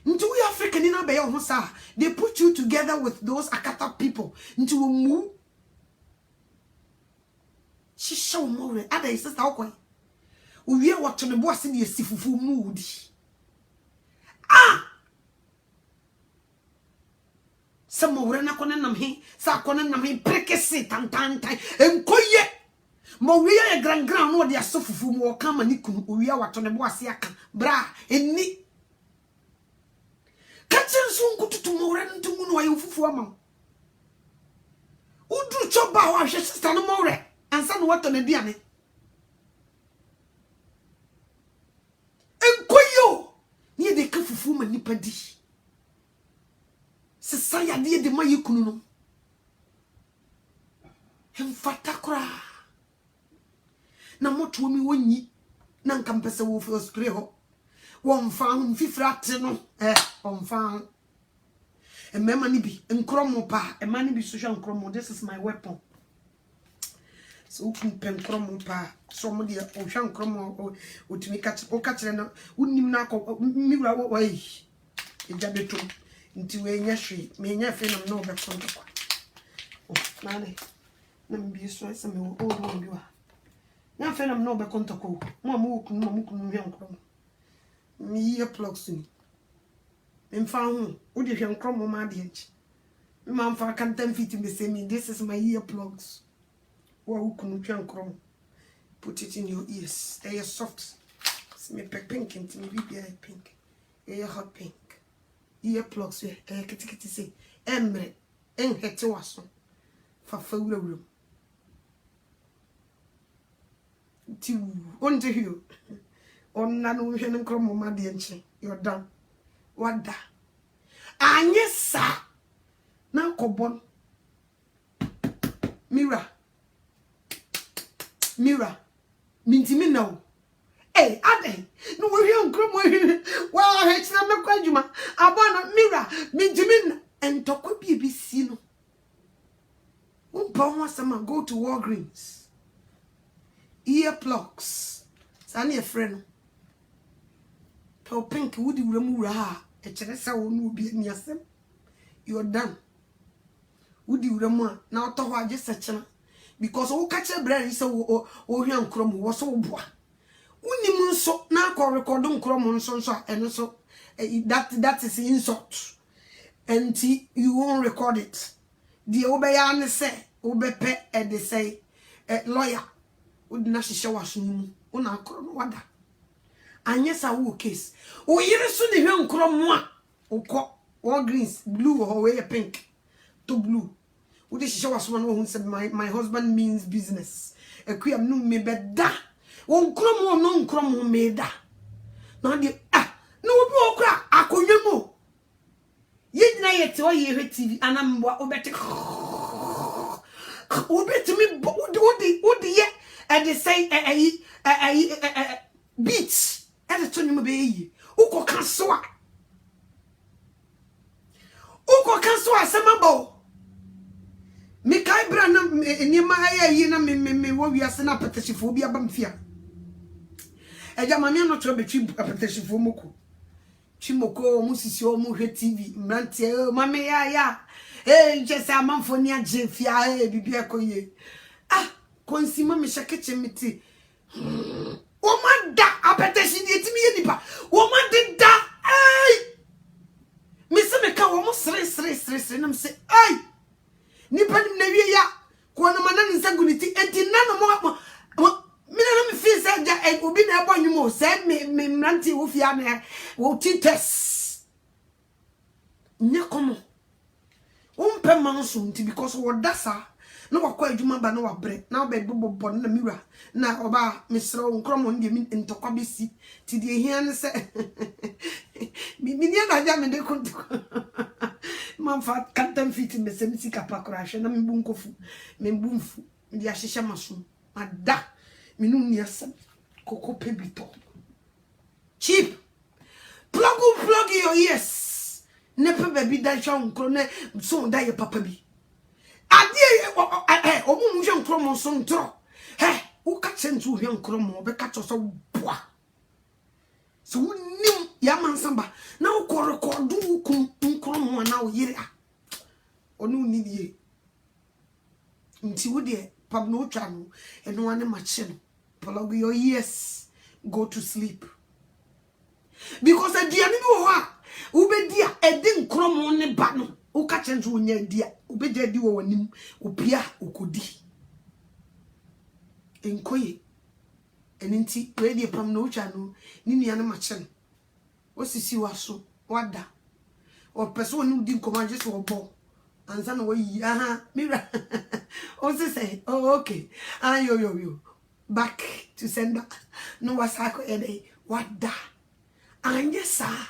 Speaker 1: nti we African in abe ho sa they put you together with those akata people nti wo mu shisha more ada is sister okoi uwie woto ne bo ase ne asifufu mu udi some more na kona nam he sa kona nam he prekese tantan enkoye mo we ya gran no de asofufu mo kama ni kunu owi awato ne bo ase aka bra eni kachen so nkututu mo re ntumu no ayi fufu ama udru choba ho ahwe sister no mo re ansa no wato ne duane enkoyo ni de ka fufu ma nipa di sisa ya de ma yikunu no emfata kura na moto mi wonyi na nkampese wo fe spray ho won fa hu fifrate no won fa emema ni bi nkromo pa ema ni bi social nkromo this is my weapon so kun pen nkromo pa so mo de o hwa nkromo otimi ka na unim na akọ miwura wo yi eja beto nti we nya hwe me nya fe na no be konto kwa nane na mbi so ese me wo o bi wa na fe na no be konto ko mo kunu hwe nkromo mi ye plugs ni mfa hu wo de hwe nkromo ma de enchi ma mfa kan 10 feet me say me this is my ear plugs wo kunu hwe nkromo put it in your ears they are soft see me pink into me be pink hot pink ear plugs we kitikiti say emre enhete waso fa wura ti onje hiyo onna no hwe nkromo ma de enchi you're done wada anyesa na kobon mira mintimi now ade no we hwe nkromo wa hechina me kwadwuma abana mira mintimi entokwa BBC no umpa ho sama go to Walgreens earplugs sani a friend pink woody wura ha e chere sa wonu obi ani asem you're done woody wura na oto ho age sechena because wo ka che brand say wo hwe nkrom wo so boa unim nso na akọ record nkrom nso eno so that is insult. And you won't record it. The obeyan say, obepe and they say, lawyer, would not show us una wada. And yes, I will case. Oh, you soon the young cromwa, or greens, blue or way pink to blue. Would you show us one who said, my husband means business. A queer no me beda. Won't crom or non crom made that. Now the no broker, I could you Ye na yet or ye TV and I'm what obet me would ye and they say a beach at the Tony Bay. Uko Kanswa Samabo. Mikai Branham near my yena me what we are sent up petition for be a bumfia. A Jamania not to be cheap a petition for Moko. Chimoko, Musisio, Muhe TV, Mantia, Mamma, ya. Just a man for near Jeffia, Bibiaco ye. Ah, Consima Mishaketch miti. Woman da, a petition yet me any pa. Woman did da, ay. Mr. Meka almost stress, and I'm say, ay. Nipan Nevia, Quanamanan is a goodity, and none more. Me feel said that I will be there you more. Said me nanti ufiane will teach Nyakomo. Per monsoon because what dasa no quite juma ba no bread. Now bed bubble bon the mirror. Now oba Mr. Cromon de min into Quabisi. Till the here say Miniana jam and they could Manfat can't fit in the same sika crash and I'm bunkofu, memboomfu, the ashisha masum. Mada. Minum niasa koko pebito cheap plug your ears never baby that young crone so die papa bi adie omu young cromo so ntro he wo ka chentu young cromo be ka so boa so nim ya mansamba na wo ko recordu kum cromo na wo yire a onu ni die nti wo de pam no twa no eno ane mache no plug your ears, go to sleep. Because a dear no ube dia a din crom on the bano, who catch and to near dear, ube dead you or nim, upia, ukudi. Enquire, and inti, ready upon no channel, nini animation. What's this you are so? What da? Or person who didn't command just for a ball. And some way, mirror. What's say? Oh, okay. Ah, yo. Back to sender. No wasako ede. What da? And yes, sir.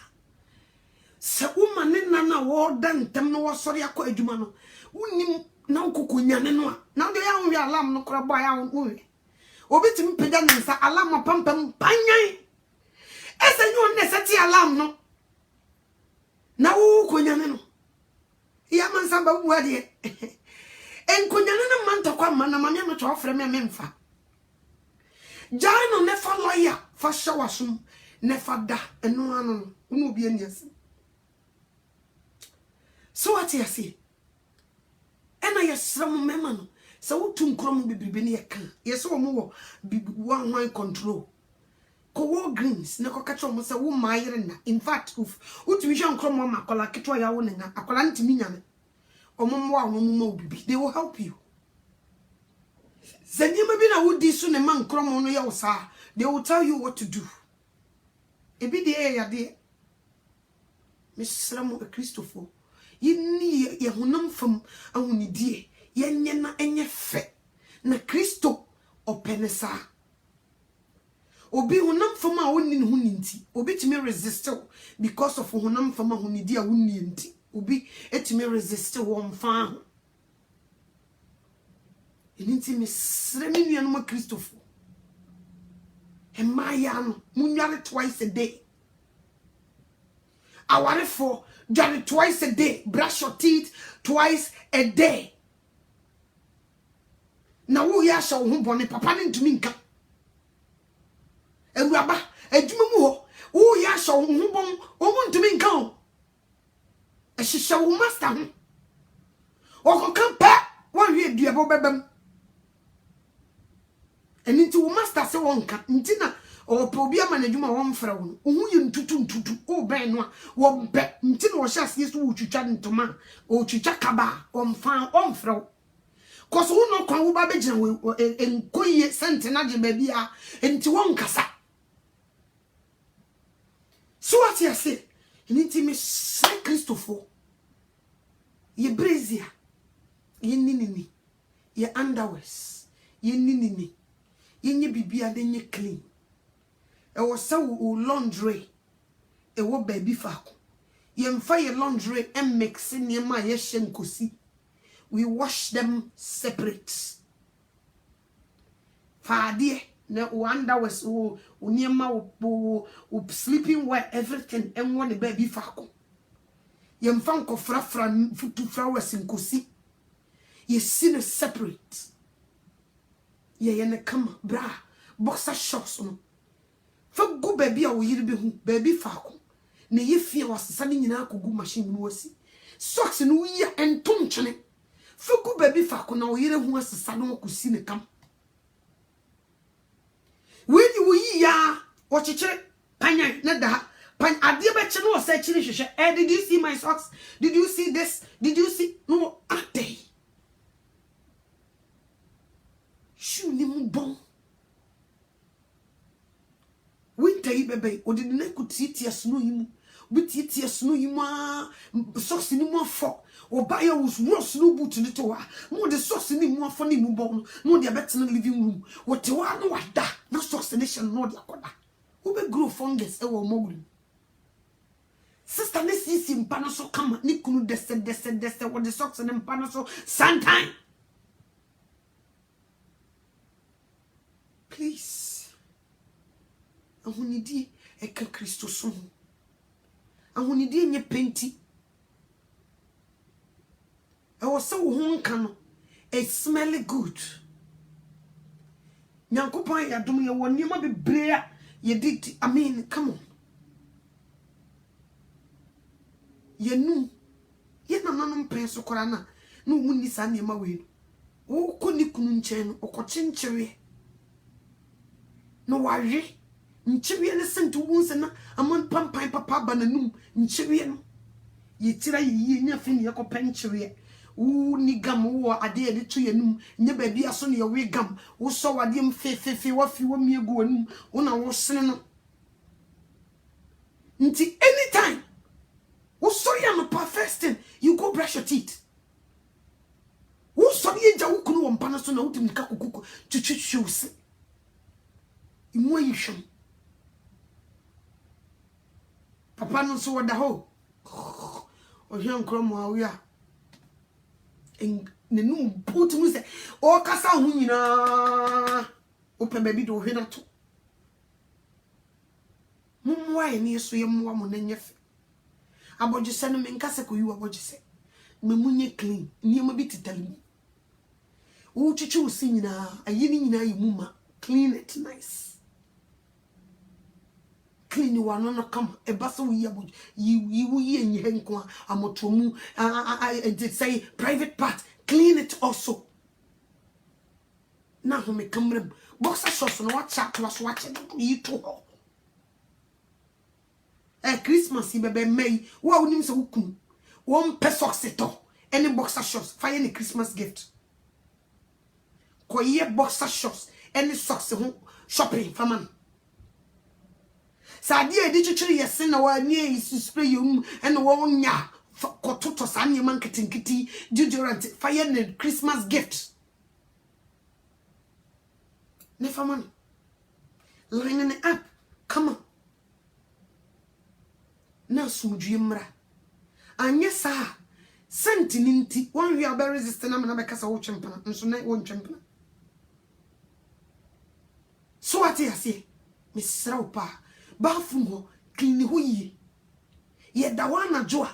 Speaker 1: Se woman nana wo dan tem no wasori akọ adwuma no. Unim na ukukunya ne no a. Na de ya wo alarm no kra boy ya wo. Obetimi pega nsa alarm pampam panyan. Ese nyo ne seti alarm no. Na wo kunya ne no. Ya man samba wo ade. Enkunya ne no man tokwa man na mame no to ofre me memfa. Jano never lawyer for shawasum never da eno anu unu bi enias. So what you say? Ena yesram mema no. So wo tu nkrom bibibi ne yeka. Yeso wo mo one control. Ko wo greens ne ko kacho mo se wo mayire na. In fact, wo tu hwe nkrom ma akola ketwa ya wo ne nga. Akola ntimi nyame. Omomwa omomma obibi. They will help you. Zenyema bi na wodi so ne man kromo no ya sa, they will tell you what to do. Ebi de ya de Misramu Christopher yini ye honam fam ahunidie yenye na enye fe na Christo openesa obi honam fam a wonni ne huninti obi timi resist because of honam fam ahunidie a wonni nti obi etimi resist wo mfa ho. Eninti mesre mi nuanu ma Christopher emaya no munware twice a day. Aware for journey twice a day. Brush your teeth twice a day. Na wo ya sha wo bone papa ne ntumi nka. Ewuraba adwuma mu ho wo ya sha wo bon wo ntumi nka o. Ehihye wo master ho. Wo kan pa wo hwe duabo bebam. Eninti wo master se wo nka nti na o pe obi ama na dwuma wo mfra wo hu ye ntutu o ben no a wo be nti na wo hya ase so wo twitwa ntoma o twitwa kaba o mfa o mfra wo koso wo no kwa wo ba be gina wo enkoye sente na je ba bia enti wo nkasa so what you say nti me sai Christopher ye brazia ye ninini ye underwears ye ninini ye nye bibia de nye clean e wo sa wo laundry e wo baby fako ye mfa ye laundry and mix ne ma ye hyenkosi we wash them separate faade na underwears wo niema wo sleeping wear everything and one baby fako ye mfa nkofrafra futu flowers nkosi ye see no separate ye ne kama bra boxer shorts no fa go baby a wo yiri be hu baby fako na ye fie wasesa ne nyina akogu machine no wasi socks no ya entom twene fa go baby fako na wo yiri hu asesa no akosi ne kam when you ya wo chichire panyan na da pan ade be che no se chire hwehwe did you see my socks, did you see this, did you see no ade shoe ni mu bon winter yi bebe o did na kutiti asno yimu bititi asno yimu socks ni mu afọ o ba ya wo snow boot ni to wa mo de socks ni mu afọ ni mu bon no de betena living room wo te wa no wada na socks ni shell no de akoda wo be grow fungus e wo mogulu sister ne sisi mpano so kama ni kunu dese wo de socks ni mpano so sometime please ahunidi e ka Kristo so ahunidi nye penti e wo se wo ho nka no it smell good nyankopon ya dum ye woni ma bebre a ye did I mean come on ye nu ye nananom pen so kora na no mu ni sa ne ma we wo ko ni kunu nchen no okochenchire no waje nchiwe ne sente wunse na amon pampan papa bananum nchiwe no ye tira ye nya fe ne yakopenchire wo ni gam wo ade ne to yanum nya ba bia so ne ye we gam wo so wade mfefefe wa fi wo miegu anum wo na wo sene no nti anytime wo sorry am first thing you go brush your teeth wo sorry eja wo kunu wo mpana so na wo tim kakukuku chuchuchu imu yishum papa no so wada ho o hia nkromo awia en nenu putu mu se o kasa hu nyina o pe baby do hwe to mumwa eni so ye mwa mo na nyefe abojise no menkase ko yu abojise memunye clean niema bi titali wo chichu si nyina ayini nyina yimuma clean it nice clean one no come e basa wo yi aboj yi wo yi enye nko amotomu they say private part clean it also na ho me kamrem boxer shorts no watch out was watching you to Christmas bebe May wa unim se wukun won peso seto any boxer shorts fire any Christmas gift ko ye boxer shorts any socks ho shopping faman sa dia di chichiri yesi na wa nie spray yum and wo nya ko toto sa nya man kitinkiti deodorant fire any Christmas gift ne faman lining it up come on na sumdue mra anya sa senti ninti won wi aba resist na me na be kasa wo twempana nso na wo twempana so ati ase me sra opa bathroom ho clean ho yi ye da wana joa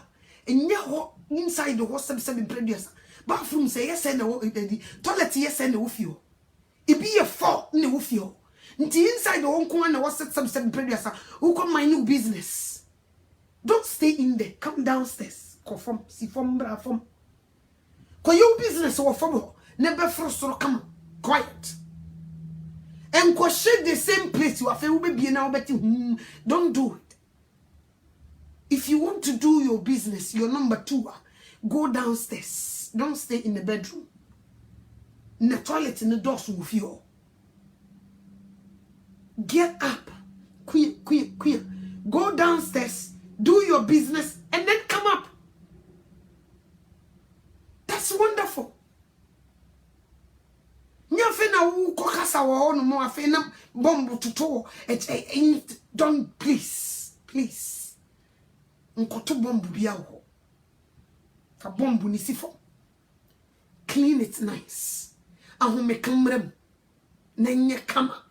Speaker 1: enye ho inside ho sebe producer bathroom say yes na wo toilet yes na wo fio ibi ye 4 na wo fio nti inside ho nko na wo sebe producer wo come mind business. Don't stay in there. Come downstairs. Conform. Si form bra form. Ko your business or form. Never first come quiet. and go share the same place you have will be now betting. Don't do it. If you want to do your business, your number 2, go downstairs. Don't stay in the bedroom. In the toilet, in the doors with you. Get up. Queen. Go downstairs. Do your business. And then come up. That's wonderful. Don't, please. Nkoto bomb bia ho. Fa bomb ni sifo. Clean it nice. Ahome kamrem. Na nye kama.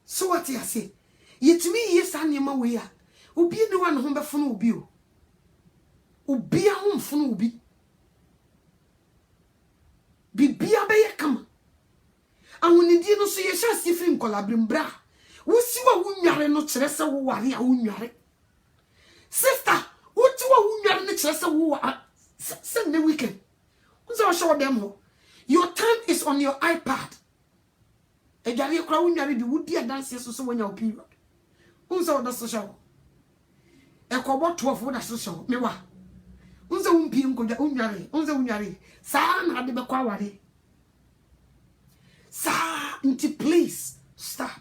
Speaker 1: So what you say? Yetumi yes anema we ya. Obi ni wa no ho befunu obi o. Obi a ho mfunu obi. Bibia be ye kama. Ahonidi no so ye sha sifri nkolabrim bra. Wusi wa wunware no kire se wo ware a wunware. Sister, wuti wa wunware no kire se wo Sunday weekend. Unza show them ho. Your time is on your iPad. Ejari kra wunware bi wudi dance so wonya period. Unza oda social. Ekobo 12 woda social. Mewa. Unza wumpi nkoja wunware. Unza wunware. Sa na de be kwa ware. Sa nti please stop.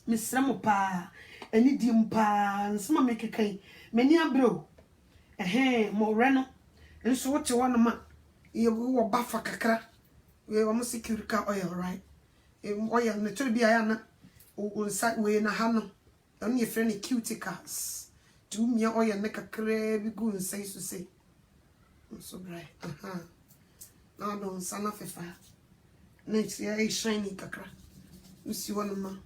Speaker 1: Misramo pa eni dim pa nsema mekekai meni abro mo reno enso wote wono ma ye wo bafa kakra we wo security ka oil right oil ne tori bia ya na o side we na ha no eno ye frɛ ne cuticles tu mia oil ne kakra bi gu nsai so say so right na don sana fefa na tie shiny kakra usi wono ma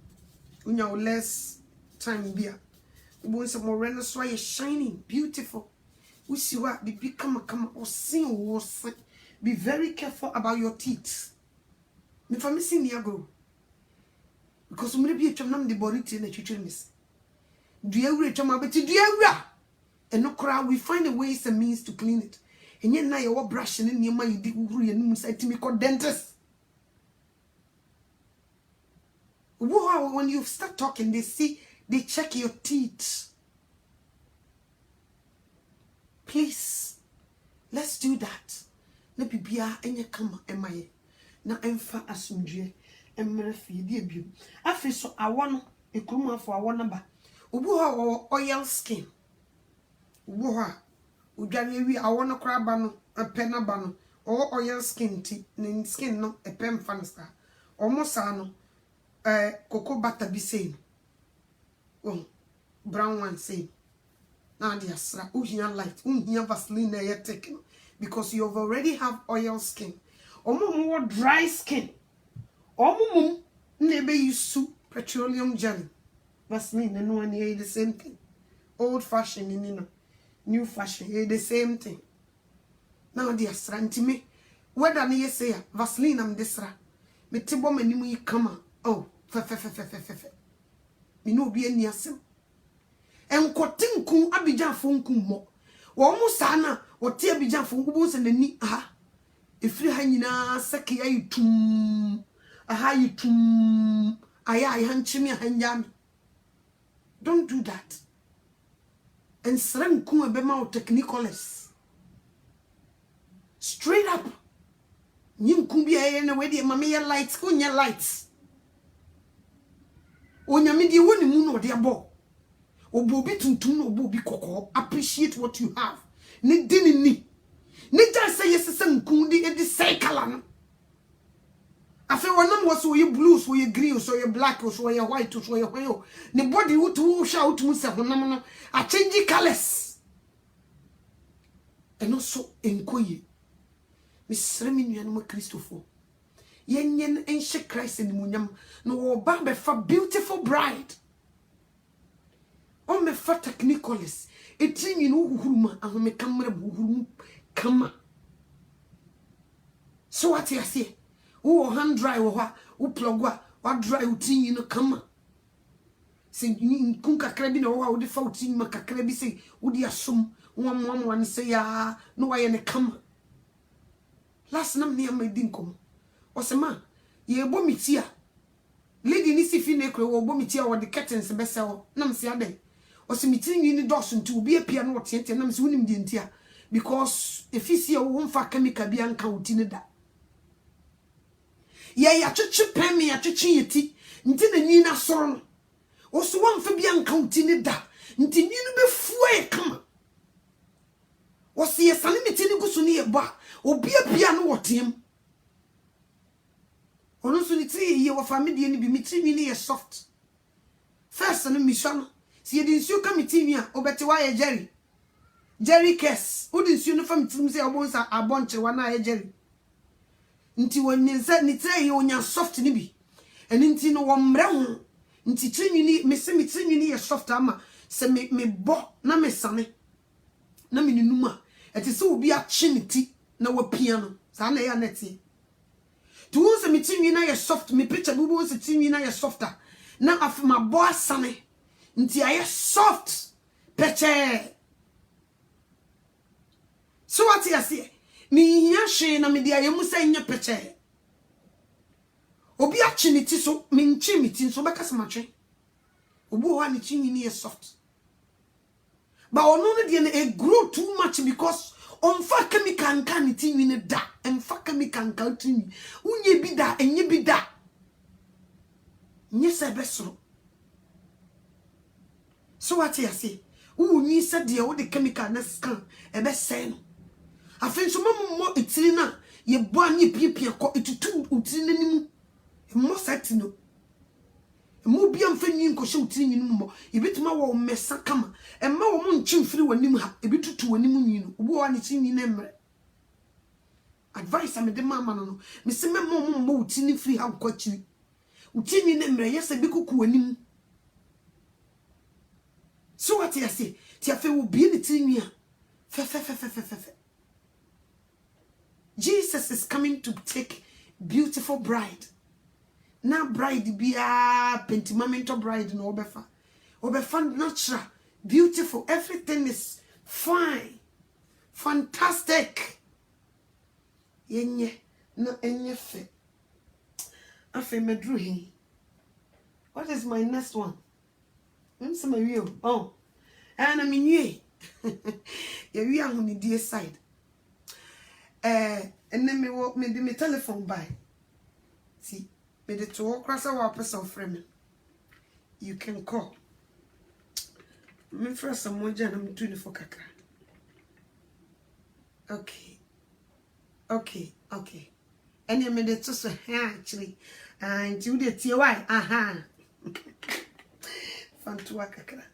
Speaker 1: unya less time bia ubo se mo reno so ye shining beautiful usiwa bibi kama osin be very careful about your teeth me fa me sin go because umre bi etwam nam de boriti na twitwere mis dua wure etwam abeti dua wura eno kra we find a ways and means to clean it enye na ye wo brush ne niam ayidi wuru ye num sa timi ko dentist. When you start talking, they check your teeth. Please, let's do that. Na bibia enye kama emaye. Na emfa asumdue emre fie bi. Afi so awono ekruma afo awono ba. Obu ha oil skin. Obu ha udwane wi awono kra ba no epe na ba no. Oil skin ti, ne skin no epe mfa no sa. Omo sa no cocoa butter be same. Oh, brown one same. Now the asra, uhiya light, uhiya Vaseline na ye taking because you already have oil skin. Omo more dry skin. Omo nebe use petroleum jelly. Vaseline no one the same thing. Old fashioned in new fashion the same thing. Now the asra ntime whether na ye say Vaseline am desra. Me tibo manimu yi kama. Oh, fe. Me no bi ani asem. Enkotenku Abidjan fonku mo. Wo mu sa na wo te Abidjan fonku bo se nani aha. Efiri ha nyina seke ayitum. Aha yitum. Aya hanchimi hanjam. Don't do that. And sranku ebema o technicolors. Straight up. Nyinku bi aye na we de mama ye lights, kunya lights. Onyame de woni mu no de abo. Obobi tuntum no obobi kokko. Appreciate what you have. Ne dini ni. Ne jan say yesese nkundi e di say kala no. Afi wonam wo so ye blue, so ye green, so ye black, so ye white, so ye hoyo. Ne body wo to sha wo to se honam no a change colors. And also enkoye. Misre mi nua no Christopher. Yenyen enche Christ in munyam no wo ba be fa beautiful bride. On me fa technicolors. Etin you know huruma ahome camera buhuru kama. So what you say? Wo hand dry wo ha, wo plug wa dry utin you know kama. Say kun kakra bi na wo ha wo de fa utin ma kakra bi say wo di asom one say ya no wa ye ne kama. Last nam ni am din kom. Osema ye bomitia lady ni sifi ne kro wo bomitia wo de curtains bese wo nam se ade o se mitini ni dos nti obi apia no wote nam se wonim di ntia because efisi wo mfa chemical bi anka wotini da ye ya twetwe pem ya twetwe yeti nti na nyi na soro no o so wo mfa bi anka wotini da nti nyi no befuo kama o se ye sane mitini gusu ni ye ba obi apia no wotem ono so ni ti ye wo family ni bi mitini ni ye soft first no misano si ye din su ka mitini a obete wa ye Jerry Kess udi nsu no fam tim se obonsa abonche wana ye Jerry nti wonyensa ni tire ye onya soft ni bi eni nti no wo mre ho nti tinwini me se mitini ye soft ama se me bo na me sane na me ninuma eti se obi a chiniti na wa piano sa na ya neti tu se mitini na ye soft me picture bubu se tinwi na ye softer na afima bo asane nti aye soft peche. So what you say? Me hiya she na me dia yemu say nya peche. Obi a chiniti so me nchi miti so beka smatwe. Obi ho ani chinyi ni soft. But ono no dia e grow too much because on fa chemical nka ni tinwi ne da. En fa chemical nka tinwi. Unye bi da, enye bi da. Nye se besoro. So what you say? Unyi se dia wo de chemical na scan e be say no. Afen so mo itiri na ye bo anye piepie ko itutu utiri nanimu mo sati no mo bia mfa nyi nko hye utiri nyi no mo ebitima wo mesa kama emma wo mo nchimfiri wanim ha ebitutu wanim nyi no obo wa ne chinyi na emre advice am de mama no me se me mo utiri free ha ko chiri utiri na emre yesa bi kuku wanim so what you say ti afa wo bi ne tiri a fe Jesus is coming to take beautiful bride. Now bride biya pentimamento bride no obefa. Obefa natural, beautiful. Everything is fine. Fantastic. Yenye no enye fe. Afe medru hi. What is my next one? When's my wheel? Oh. And I'm in ye. You are on the dear side. And then me do me telephone by. See, me the to walk across our person friend. You can call. Me first some more jan I'm doing for kakra. Okay. And you made it to say actually. And you did see why. Aha. Fun to work kakra.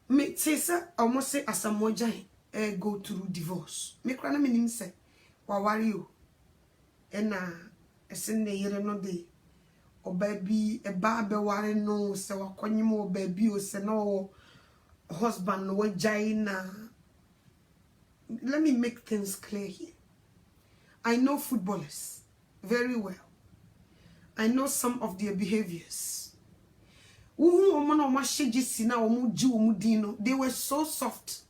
Speaker 1: Me say sir almost say as some more jan. Go through divorce. Me krana me nim se wa ware o na esen ne yere no de oba bi e ba be ware no se wa konyim oba bi o se no husband no wajai na. Let me make things clear here. I know footballers very well. I know some of their behaviors. They were so soft.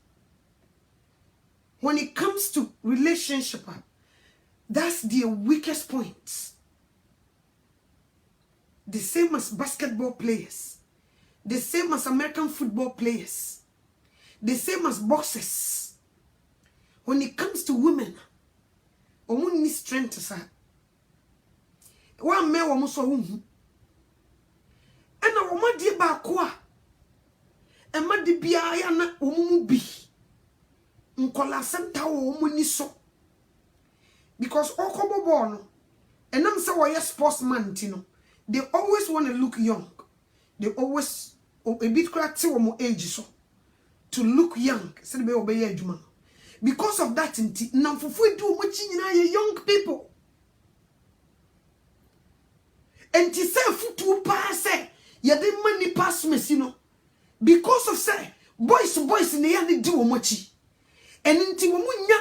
Speaker 1: When it comes to relationship, that's their weakest point. The same as basketball players, the same as American football players, the same as boxers. When it comes to women, women need strength, sir. One man was so and a woman dear Bakwa, and Maddy Biana, woman be. Nkola senta wo muni so because okobo born and I'm say we sportsman tino they always want to look young. They always a bit crack to age so to look young say be obey adwuma because of that nti namfofo do much nyina young people and ti say futu pa say ye de mani pass mesino because of say boys ne ya ne di wo machi. And inti womunya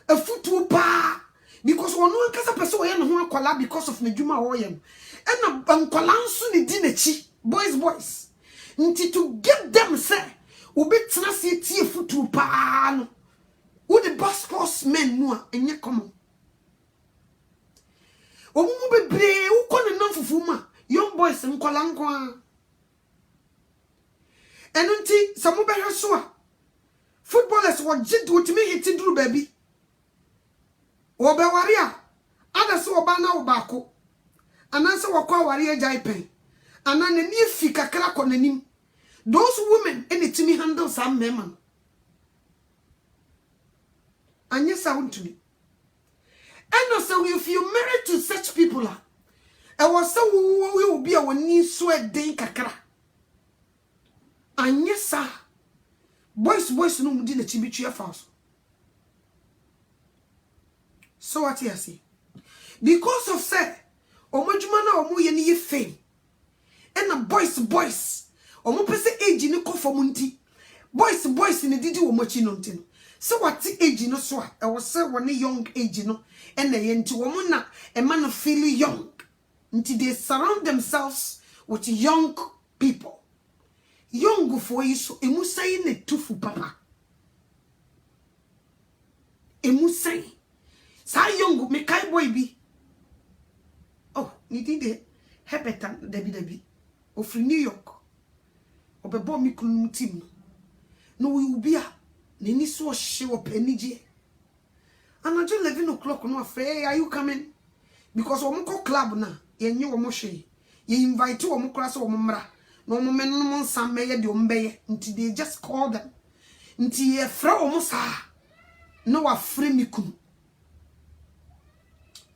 Speaker 1: a futu pa because one kasa person we no akwala because of nedwuma wo yem and ankwala nso ne di nachi boys inti to get them say obetena se tie futu pa no wo the boss men no enye common Omumu bebre ukọ ne nam fufu ma young boys nkola nko a. Eno nti sa mo behwe so a footballers wo jid wotimi hiti duru baby. Wo be ware a ada se wo ba na wo ba ko. Ananse wo kwa ware agya pen. Ana na ni fi kakra ko nanim. Those women anytimi handle some men. Anya sound to me. And also if you married to such people, I was so we will be our knee sweat day kakra. Anya sa boys no mudi na chibichi afas. So what you say? Because of say omojuma na omo ye ni fame. And the boys omo pese age ni ko fomunti. Boys ni didi wo mochi no ntino. So what age no so I was say one young age no and they into woman na a man feel young until they surround themselves with young people. Young for you so emu say ne tufu papa. Emu say sa young me kai boy bi. Oh, ni did Hepetan Debbie of New York. Obebo mi kunum team no we will be a nini so she wo penije. And until 11 o'clock no afraid are you coming? Because omko club na yenye wo mo hwe. Ye invite wo mo class wo mo mra. No mo men no mo nsam meye de ombeye until they just call them. Until ye fra wo mo sa. No afre mi kun.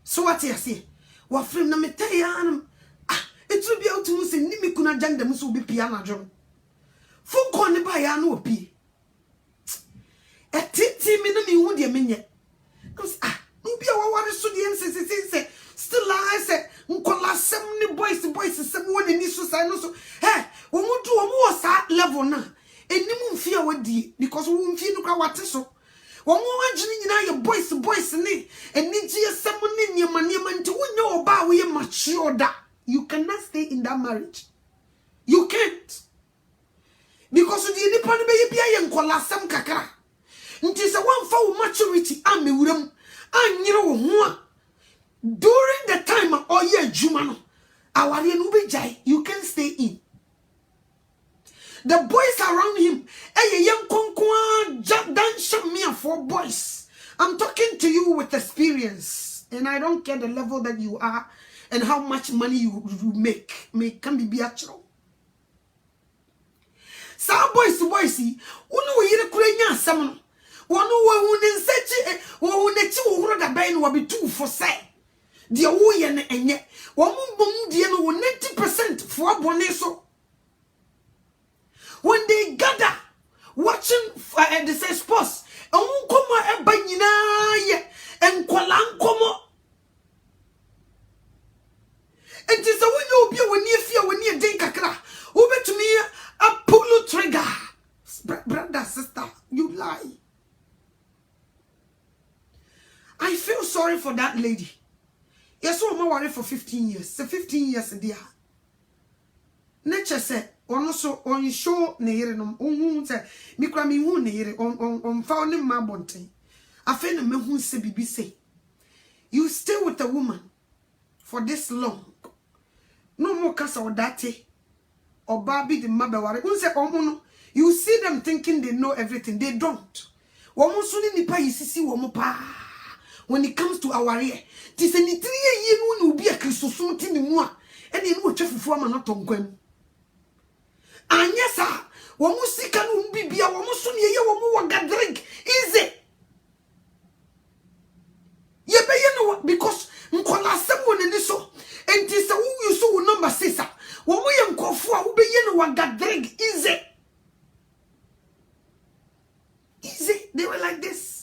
Speaker 1: So what you say? Wa frame na metay anam. It will be out to say ni mi kun agenda mo so be piano drum. Phone call ne ba ya na opi. E titi mi na mi hu de menye. Cuz no bia wa ware so de say still I say nkola sem ni boys sem won ni so say no so wo mu do wo sa level na enimu mfia wadi because wo mfia no kwa wate so wo mu agini nyina ye boys ni eniji sem ni niema nti wo nya oba wo ye mature da. You cannot stay in that marriage. You can't. Because the independent baby ye nkola sem kakra. Nti se wan fa wo maturity amewuram anyere wo ho during the time or ye juma no aware no be jai you can stay in. The boys around him young konkwa dan shamia for boys. I'm talking to you with experience and I don't care the level that you are and how much money you make can be actual. Sa boys unu yire kurenya asam no wonu wo nsechi wo nechi wo horo da ban wo be too for say de wo ye ne enye wo mbom de no 90% for abone so. When they gather watching the say sports onkomo eba nyina ye enkola nkomo enti se wo nye obi woni afia woni den kakra wo betumi a pull trigger. Brother sister you lie. I feel sorry for that lady. Yes, we worried for 15 years. So 15 years dear. Nature said, on also on show near say, Mikrami who near on found him my bonte. I feel me who say BBC. You stay with a woman for this long. No more casa or that or Barbie the mabawari. Who say you see them thinking they know everything. They don't. Woman soon nipa yisisi womo pa. When it comes to our ear, tis any 3 years will be a Christosun tin moi, and in what you form not on Gwen. And yes, sir, one music can be a woman soon ye woman got drink, is it? Ye pay you know because Nkola someone in this so, and tis a who you saw number 6. When we am called for who be you know what got drink, is it? Is it? They were like this.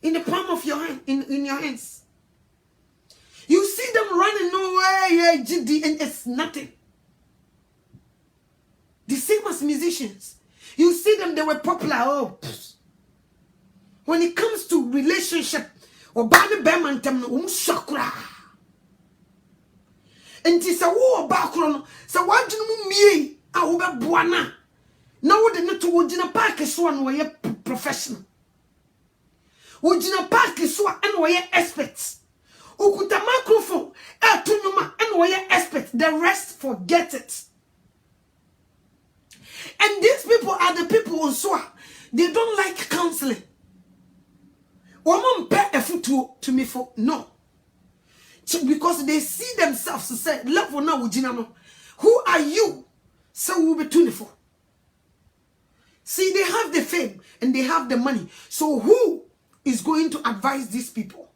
Speaker 1: In the palm of your hand, in your hands. You see them running nowhere, and it's nothing. The same as musicians. You see them, they were popular. When it comes to relationship, or bani bemantam shakra. And tis a war background, so what do you mean? I will be buana. Now the not to in a park is one way professional. Ujina park is so and we experts. Ukuta microphone. Tunyuma and we expert. The rest forget it. And these people are the people also. They don't like counseling. Woman pay a foot to me for no. Because they see themselves to say, love for now, who are you? So we'll be 24. See, they have the fame and they have the money. So who is going to advise these people?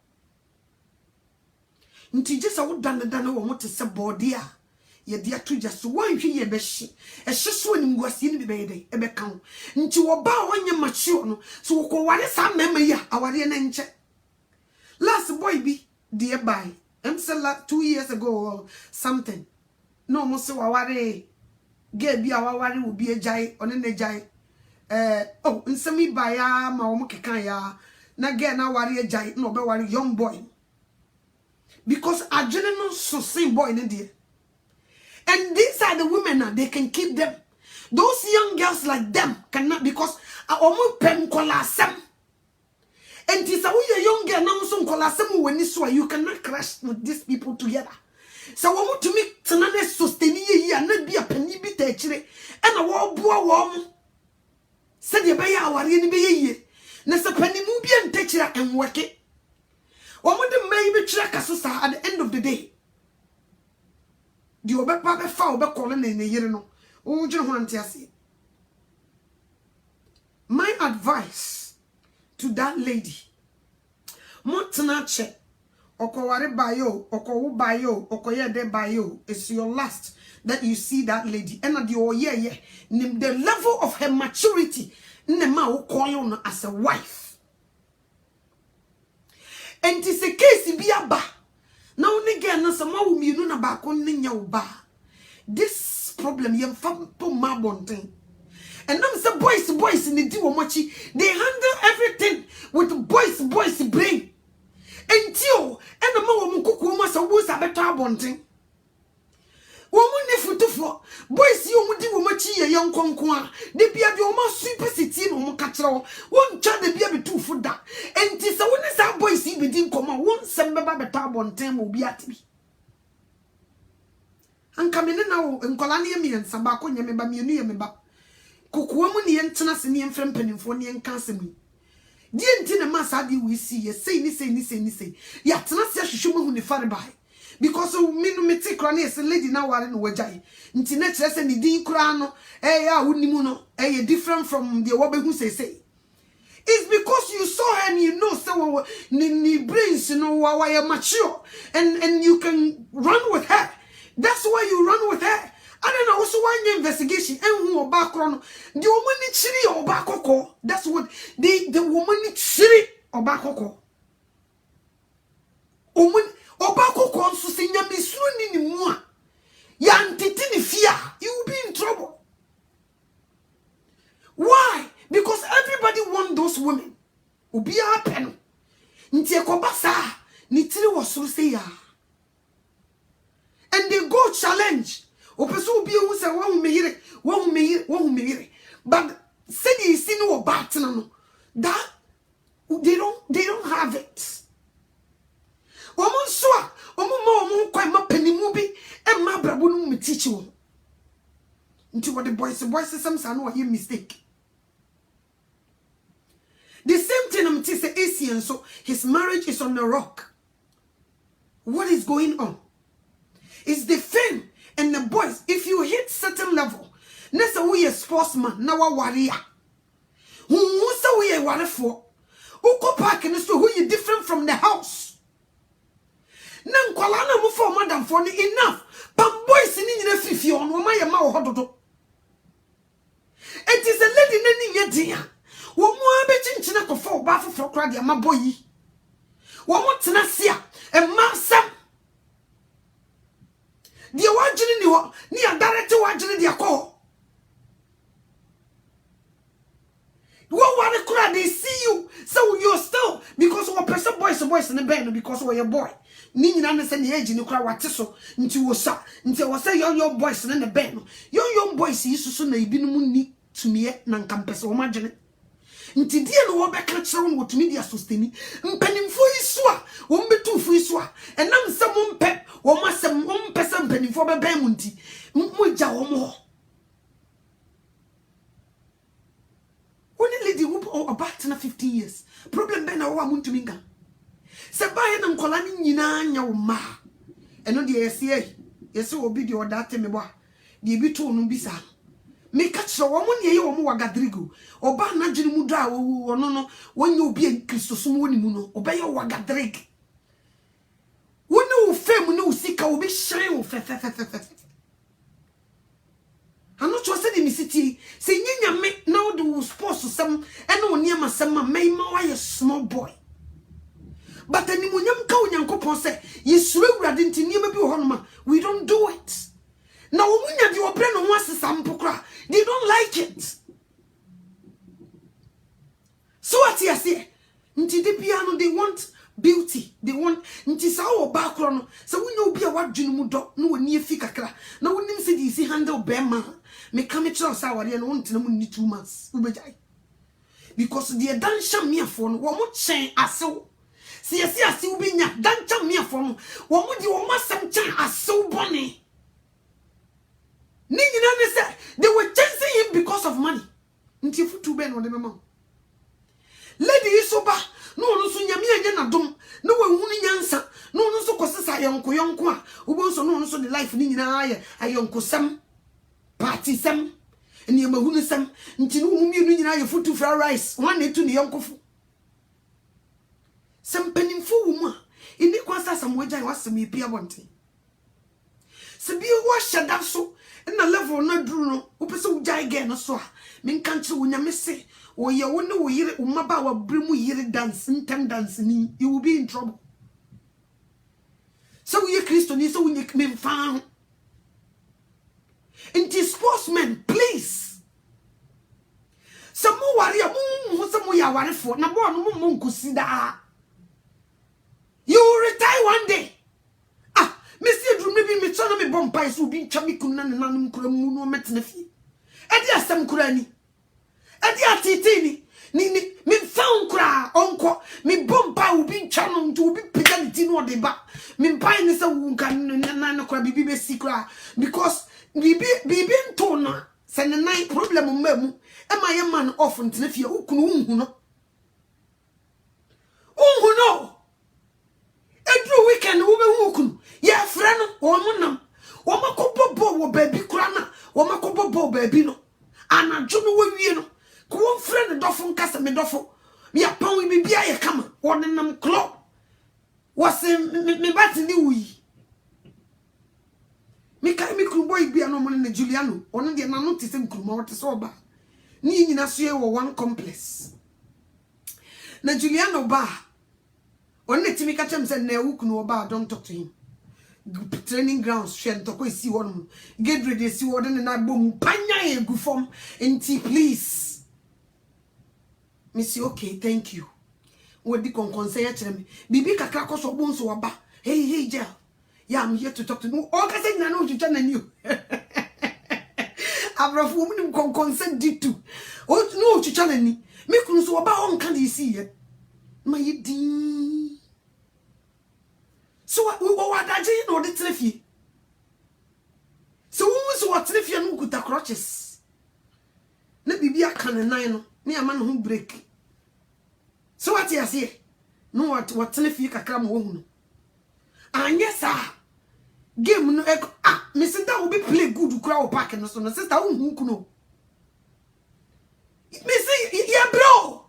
Speaker 1: Nti just I done want to say bodia. Ye dear to just one ye beshi. A shaswan was in the baby, a becount. Nti oba when you mature no. So what is some memory? Our enche. Last boy be dear by. Like 2 years ago or something. No, Monsieur Waware. Get be our worry will be a jay on a jay. Oh, in semi by ya, Maomokaya. Na get na worry a jay, no, but worry young boy. Because I didn't know so same boy in India. And these are the women now, they can keep them. Those young girls like them cannot because I almost pen colasem. And this a young girl now some colasem when you cannot crash with these people together. So I want to make Tanane sustain ye and not be a penny bit actually. And a war boy warm. Said you buy our any be Nessa penny movie and take it and work it. One of them maybe track us at the end of the day. The Oba Papa foul back calling in a year no. Oh, John Wantiasi. My advice to that lady. Motanache. Okoware bayo, okowu bayo, okoye de bayo. It's your last that you see that lady. And the the level of her maturity. Nema will call you as a wife. And it's a case be a ba. Now nigga no some more you know about ba. This problem you fam po mabonting. And them say boys in the mochi. They handle everything with boys brain. Until and the more kuku must always have a tabonting. Woman if for boys you would do much a young conqueror. They be a your super city no catcher. One child they be a bit too for that. And tis a when it's boys see within come one sember tabonting will be at me. And coming in now in Colania me and Sabako Yameba Muni Kukuamuni and Tanasini and Frempen and Cancer me. Dear Tina Masadi we see ye say Yat Tanasia Shumu the father by. Because of minumeti crani as a lady now are in Wajai. Internet less and the crano, unimuno, different from the Wabe who say. It's because you saw her and you know so ni brains, you know, why you're mature and you can run with her. That's why you run with her. I don't know also why investigation and who background the woman chiri or bakoko. That's what the woman chiri or bakoko. Woman Obako konsu se nyamisu ni mua. Ya ntiti ni fear. You will be in trouble. Why? Because everybody want those women. Ubi happen. Nti ekobasa. Nitiri wasuru ya. And they go challenge. Opeso ubi who say one mehire. But say you see no batina no. That they don't have it. Woman swa, woman quite my penny movie, and my brabun me teach you. Into what the boys some son you mistake. The same thing I'm saying Asian, so his marriage is on the rock. What is going on? It's the fame and the boys. If you hit certain level, next we a sportsman, now a warrior. Who so we a warrior for? Who go park in the store who you different from the house? Nan kwalana mu for madam for enough. Pam boys ni nyina fifi on wo maye ma wo hododo. It is a lady nani nya dia. Wo mu abechinchina ko for ba foforo kra dia ma boyi. Wo mu tena sia e ma sam. Dia wajini ni ho ni adarete wajini dia ko. What crowd they see you, so you're still because of person boys in the band because of your boy. Nini understand the age in the crowd what so until was sa until was say your boys in the band. Your young boys used to soon be no to me nan campus or imagine. Until dear no back at sound what media sustaining. Penning for his swa wo mbetu fu swa enam se mo mpe wo masem wo mpe se mpanifo beba mu nti mo gya wo mo woni lady wo about na 50 years problem be na wo amuntu minga se bae na nkola ni nyina anya wo ma eno de yesi obi de odate me bo de bi to no bisa me ka kire wo mo ne ye wo mo wagadrigo oba na giri mu do a wo no no wonya obi en Kristo so woni mu no obeye wagadrig woni wo fam ne wo sika wo bi hyen wo fe ano cho se de mi siti se nyanya me na wo de wo sports sem ene wo ne ma sem ma mai ma wa ye small boy but animunyam ka onyankopon se yesure wurade nti niema bi wo honoma we don't do it na wo munya di obre no ho asesa mpokra they don't like it so what you say nti de bia no they want beauty they want nti sa wo ba kro no se wonya obi a wadwene mu do no woni afi kakra na wonim se di si handle bema me come try sa ware no wontina mu ni 2 months ubejai because the dansha miafo no wo mo chen asew si ase ubinya dancha miafo no wo mo di wo masam chen asew bone ni nyina ne say they were chasing him because of money nti futu be no de mema lady isoba no so nyame anya na dom no wahunu nyansa no so kosesa yonko a ubo so no so the life ni nyina aye ayonko sam party sam eni mahunu sam nti no mu mienu nyina aye futu fried rice one etu ne yonko fu sam penimfo wo mu a ini kwasa sam wajan wasem epia bonte se bi wo hyada so na level na duru no wo pese wo jai ge no so a men kan kire wo nyame se wo ye wo ne wo yire wo maba wa bremu yire dance ntem dance ni you will be in trouble so we Christo ni so we me fan inti sportsmen please some warrior some ya warefo na bo no mo nkusida you will retire one day Mr. Drew maybe me try me bomb pies will be chamiku na nanum kuramu no metna fi. Edi asem kurani. Edi atitini ni me found kura onko me bomb pie will be channel to be pedanti no de ba. Me pie ni se wunka na kura bibi be sikra because bibi ntona se ne nine problem mamu e ma ye man off ntna fi ukunu unhu no. Unhu no. Every weekend we be ukunu ya frano womunam womakobobo wo baby krana womakobobo baby no anadwo no wawie no ko won frano dofo nkasa me dofo me apan we bibia ye kama wonenam club wase me bati ni wi me kai me kruboy bia no mo na Juliano ono de na no tese nkruma wote so ba ni nyina so ye wo one complex na Juliano ba onne timi ka chem se na wukunu ba don't talk to him training grounds share to ko si won get ready si won na bom panya egu form enti please Missy okay thank you we di konkonse ya kire me bibi kakra ko so bon so oba hey girl yeah I'm here to talk to you o ka se na no chucha na ni abrafu mu ni konkonse di tu o no chucha na ni me kunu so oba on kan di si ye ma yidi so we wadaje no de trefie so we so what trefie no kuta crutches na bibia kan nan no me ama no break so what you say no what trefie kakra mo hu no anya sa game no me sister will be play good kura o park no so no sister hu kuno me say yeah bro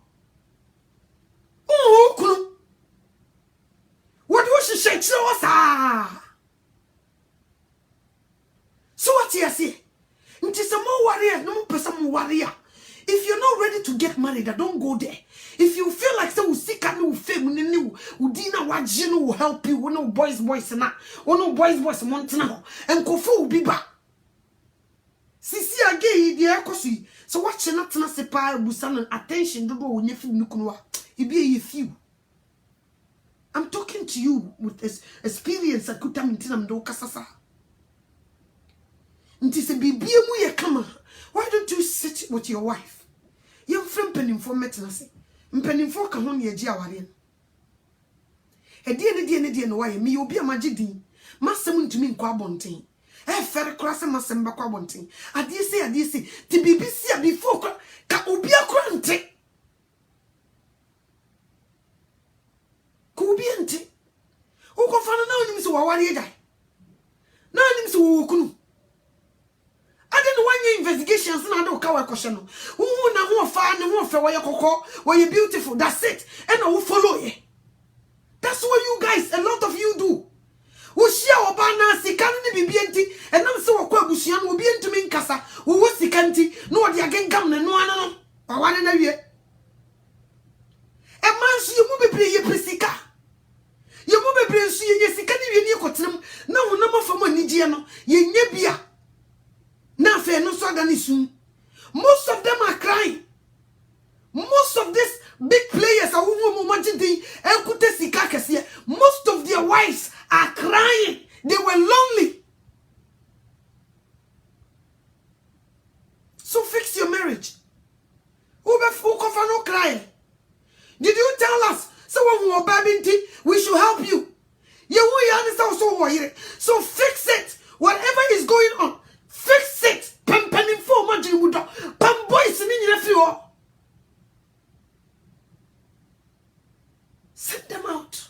Speaker 1: kuno what was she say so what you say it is a more warrior no person warrior if you're not ready to get married don't go there if you feel like so sick and no fame ni udina wajino will help you no boys na no boys montana and kofu biba sisi age di ekosi so what you not na sepa busan attention do onye fi nukunwa ibi e few. I'm talking to you with this experience akuta mintina mdo kasasa. Nti se bibie mu ye kama. Why don't you sit with your wife? Yem frem penimfo metenase. Mpenimfo ka ho ne agi aware. e die no why me obi amagidi masem ntumi nkwa abonten e fere kora se masem bakwa abonten ade se ti BBC before ka obi akora nte ko obi nte uko fana na onim se waware eda na onim se wo kunu ade no wanye investigations na ade ka wa kwhye no wo na ho fa ne ho fe wo ye kokko wo ye beautiful, that's it, and wo follow ye. That's what you guys, a lot of you do. Wo share oba na sika ne bibi enti enam se wo kwa abusua no obi entumi nkasa wo sika enti no ode agenkam ne no ano no waware na wie e manso ye mu bebre ye presika ye mu bebre nso ye sika ne wie ne kotenam na wonam afam anigye no ye nya bia na fe no so aga ne sum. Most of them are crying. Most of these big players are most of their wives are crying. They were lonely. So fix your marriage. No cry. Did you tell us so we should help you? So fix it. Whatever is going on, fix it. Send them out.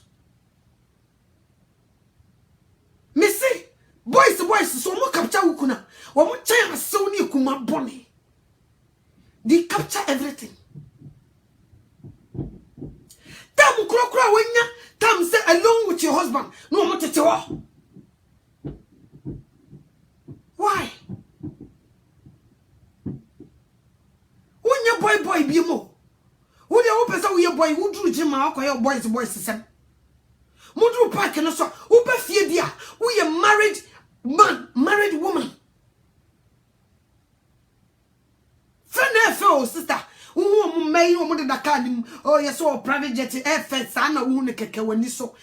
Speaker 1: Me say, boys, so mo capture ukuna. Wo chaya so ni kuma boni. They capture everything. Tam kura wenya, tam say along with your husband. No mo tete wo. Why? Wonya boy bi mo. Wo dey wo pesa wo ye boy wo duru jima akoye boys sem. Modru park no so wo be fie dia wo ye married man, married woman. Fene fe sister. Wo mo mai wo mo de Dakar nim. Oh yes, so private jet first na wo ne keke wani so.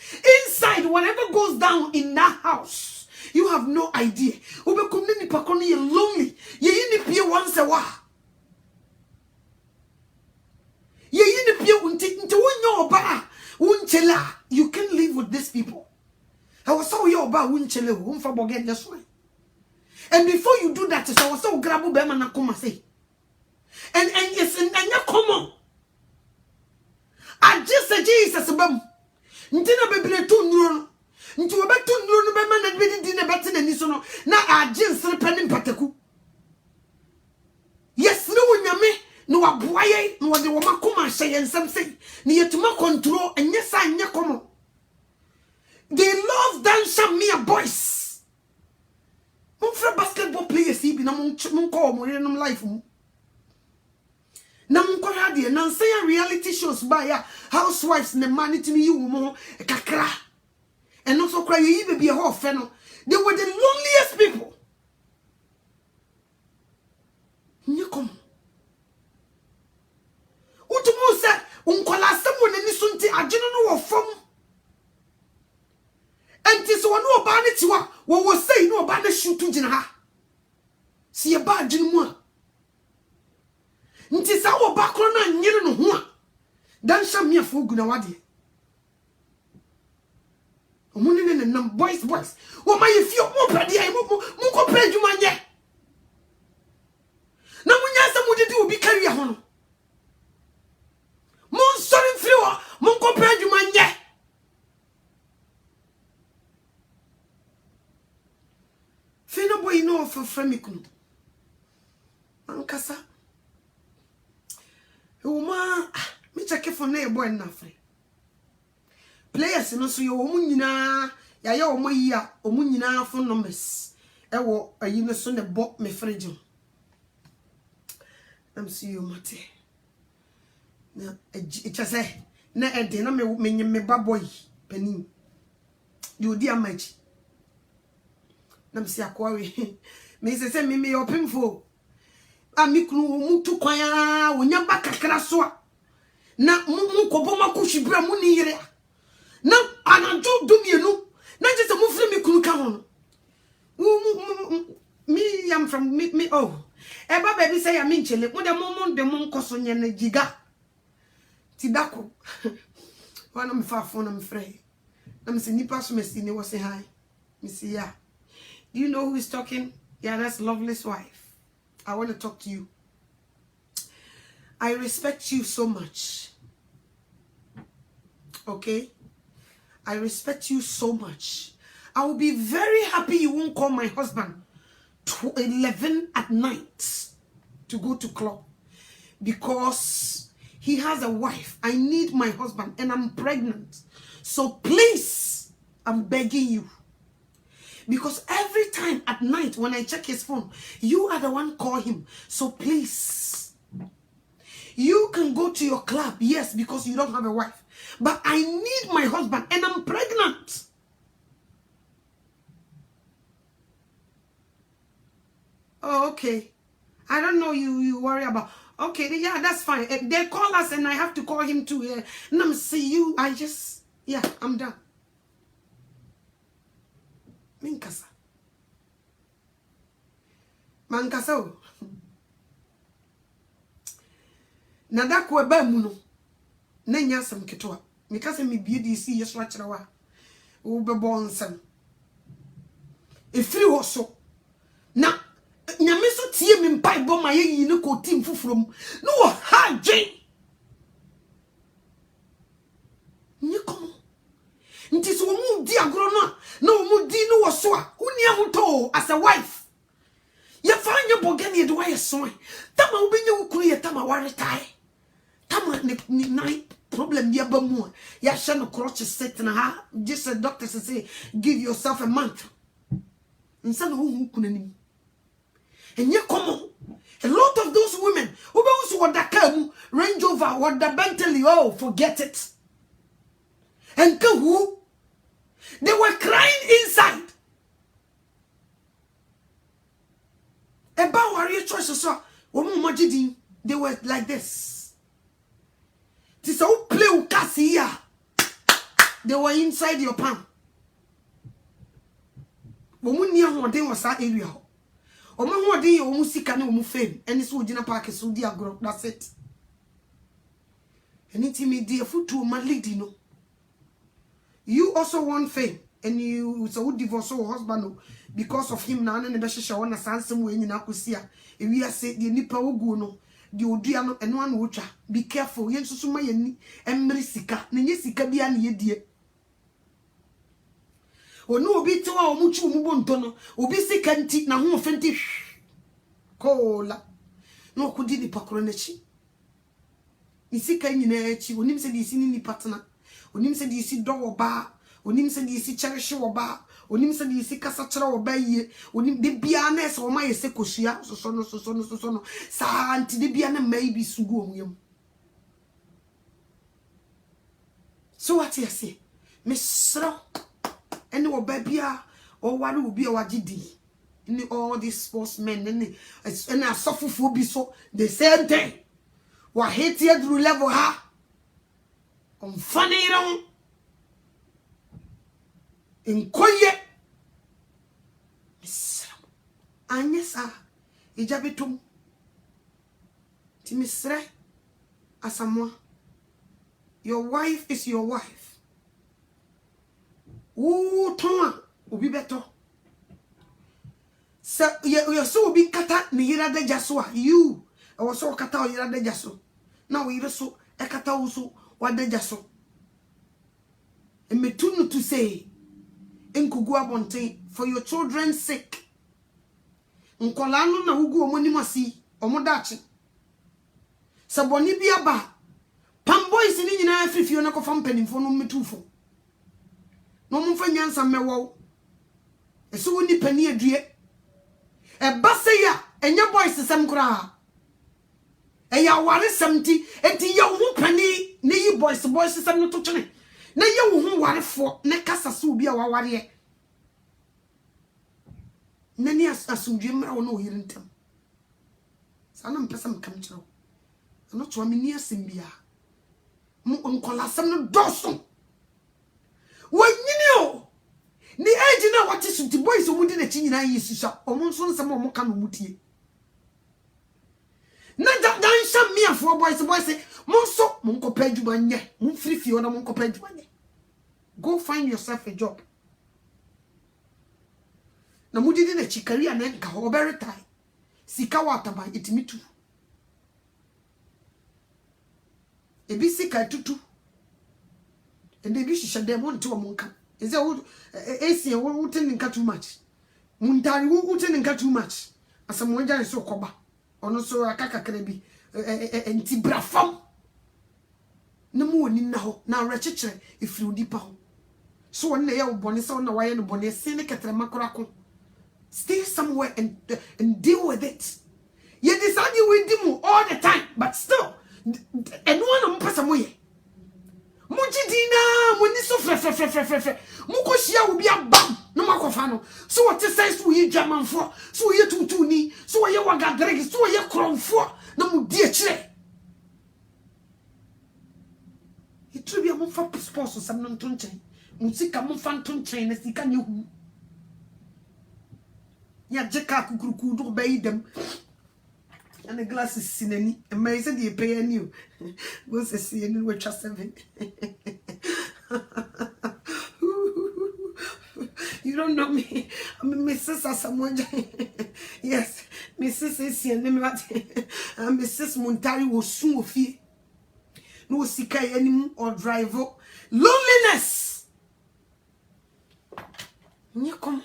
Speaker 1: Inside whatever goes down in that house, you have no idea. Wo be kom ni pa kono ye lonely. Ye ni pie once a wa. Ye yini pie unti wonyo oba unchela. You can live with these people. I was so your oba unchele umfa boget this way. And before you do that, so I was so grabu bema na kuma say. And yes, and ya come. I just say Jesus bam. Ntina bebele tu nuro. Nti obetu nuro no bema na bedi di na beti na niso no. Na a jeans repenim pateku. Yes, no nyame. No aboye no de wo makoma hye yensam sei ne yetuma control enye sa anya komo. They love dance mere boys. Mon frère basketball players bi na mon call mo renom life mu na mon ko radio na say reality shows by ya housewives ne man to me you mo kakra and also cry you be a ho fe no. They were the loneliest people. Nyekom utumu se unkola semu ne nisunti ageno no wo fam enti so no oba ne tiwa wo sei no oba ne shutu gina ha si e ba ageno mu a nti sa wo ba kro na nyire no ho a dan sha me afo guna wade omuni ne nam boys wo ma ye fio mo pade ai mo ko pra djuma nye na munya se mudidi obi kariya ho no mon sorry frio mon ko pra djuma nye fino boy no for fremikunu ankasa uma me check for na boy na free players no so yo omu nyina ya ya omo yi a omu nyina phone numbers e wo ayi no so ne bo me frigio am see you mate na it say na e de na me baboy panin you di amaji na me see akwa we me say me opimfo amikunu mu tu kwan a wonya ba kakra so a na mu kobo makohwibra mu ni yire na ananjo dumienu na je se mu firi mi kunu ka ho me am from me oh eba baby say am nchele mu de mu nkoso nye na giga ti dako wana me fa phone na me frɛ I'm saying, Nipa Sumesine was saying hi. Me say, yeah. Do you know who is talking? Yeah, that's Lovely's wife. I want to talk to you. I respect you so much. Okay? I respect you so much. I will be very happy you won't call my husband 11 at night to go to club. Because he has a wife. I need my husband and I'm pregnant. So please, I'm begging you. Because every time at night when I check his phone, you are the one call him. So please, you can go to your club, yes, because you don't have a wife. But I need my husband and I'm pregnant. Oh, okay. I don't know you worry about. Okay, yeah, that's fine. They call us and I have to call him too. Yeah. And I'm see you. Yeah, I'm done. Minkasa. Mankasa. Nada ko eba mu no. Na nya asem ketewa. Mikasa me bie di si yeso akyerewa. Wo bebo nsem. Efiri ho so. Na nyame so tie me mpai bo ma yeyi ne ko tim fufurom. No wo ha dwen. Nyi komo. Nti so mu di agro no na mu di no wo so a. Uni ahoto as a wife. Ya fanya bogani de wa yeso. Tama ubenya wukuru ye tama waretai. Tama ni problem dia ba mu. Ya hye no crotch set na ha. Just a doctor say give yourself a month. Nsa no hu kunanim. And yet, come on. A lot of those women who also want that car, Range Rover, what the Bentley, oh, forget it. And who? They were crying inside. About warrior choices, so they were like this. This all play with Cassia. They were inside your palm. Woman near one day was that area. Omo ho de omo sika na omo fame eni so ogina park so di agro, that's it. Anything me dey futu ma lady no. You also want fame and you so divorce your husband because of him na ne be hyehyɛ wona sansem we nyina kosia ewi ase de nipa ogu no de odua no eno an wotwa. Be careful yen susu ma yani emmere sika na nye sika bia na yedie. Onu obi ti wa omuchu omubon no obi sika nti na ho ofenti kola no kudi ni pakro na chi ni sika nyina echi onim se di isi ni patna onim se di isi do oba onim se di isi cherish oba onim se di isi kasa kire oba yie onim de bia na ese o ma yese kosua so no sa anti de bia na mai bi sugu omuyam. So what you say mesro and no babia or what will be a wajidi in all these sportsmen and I suffer for be so the same thing. What hate you through level ha on funny in koye Anyesa ijabitum timisre asamwa. Your wife is your wife. Ooh, Toma, ubi beto. So you so be kata ni yira de jaso you. I was so kata o yira de jaso. Now we so e kata uso wa de jaso. E metunu to say enkugu abonten for your children's sake. Nkola no na ugu omoni masi omodachi. Saboni bi aba. Pam boys ni nyina afifio na kofa mpanimfo no metufo. No mumfa nyansa mewo eso woni pani adue e base ya enya boys sem kura e ya ware semti enti ya wo pani ne yi boys sem no to twene na ye wo hu warefo ne kasa so bi a waware e nani asudwe mra wo no yirintam sana mpesa mkam kiro no to amini asem bia mu onkola sem no doso wanyinio ni age na wati sunti boys omudi na chi nyina yisusa omonso nsem omoka no mutie na dan sha miafo boys monso monko padwuma nye monfiri fie na monko padwuma nye Go find yourself a job. Na mudidi na chikari anenka obere tai. Sika wataba itimi tu. Ebi sika tutu. Ende bi shisha dem won ti omonka. Eze wo esi wo tin nka too much. Muntari wo tin nka too much. Asamo nja nso koba. Ono so akaka krebi enti brafam. Na mu oni na ho na rechechere ifiri odipa ho. So one ye obone so na waye no bone sin ne ketere makorako. Stay somewhere and deal with it. You decide you will do all the time, but still, and one of person moye. Mujidina, when this so fresh. Mukoshia will be a bam, no macofano. So what is says we German for? So you two ni, so you want to drink, so you crown for, no dear che. It will be a more for spouse or some non tunchain. Musika mon fan tunchain as he can you. Ya jeka kukuruku do bay them. And the glass is sinning. Amazing the pay and you. Go see and we trust 7. You don't know me. I'm Mrs. Someone. Yes, Mrs. is here. And Mrs. Montari will soon fear. No sika anymore or driver. Loneliness. You come.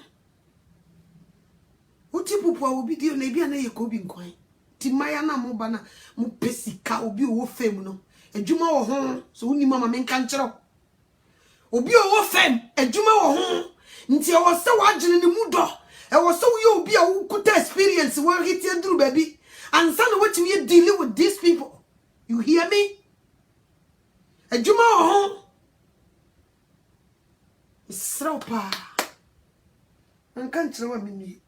Speaker 1: Uti pupu obi di na bia na yekobi nkwan ti maya na mo bana mo pesika obi wo fam no adwuma wo ho so uni mama menka nkyerɛ obi wo fam adwuma wo ho nti e wo se wagene ne mu do e wo se wo ye obi a wo kuta experience wo hiti andru baby and san what you dealing with these people, you hear me? Adwuma wo ho isropa menka nkyerɛ wa menni.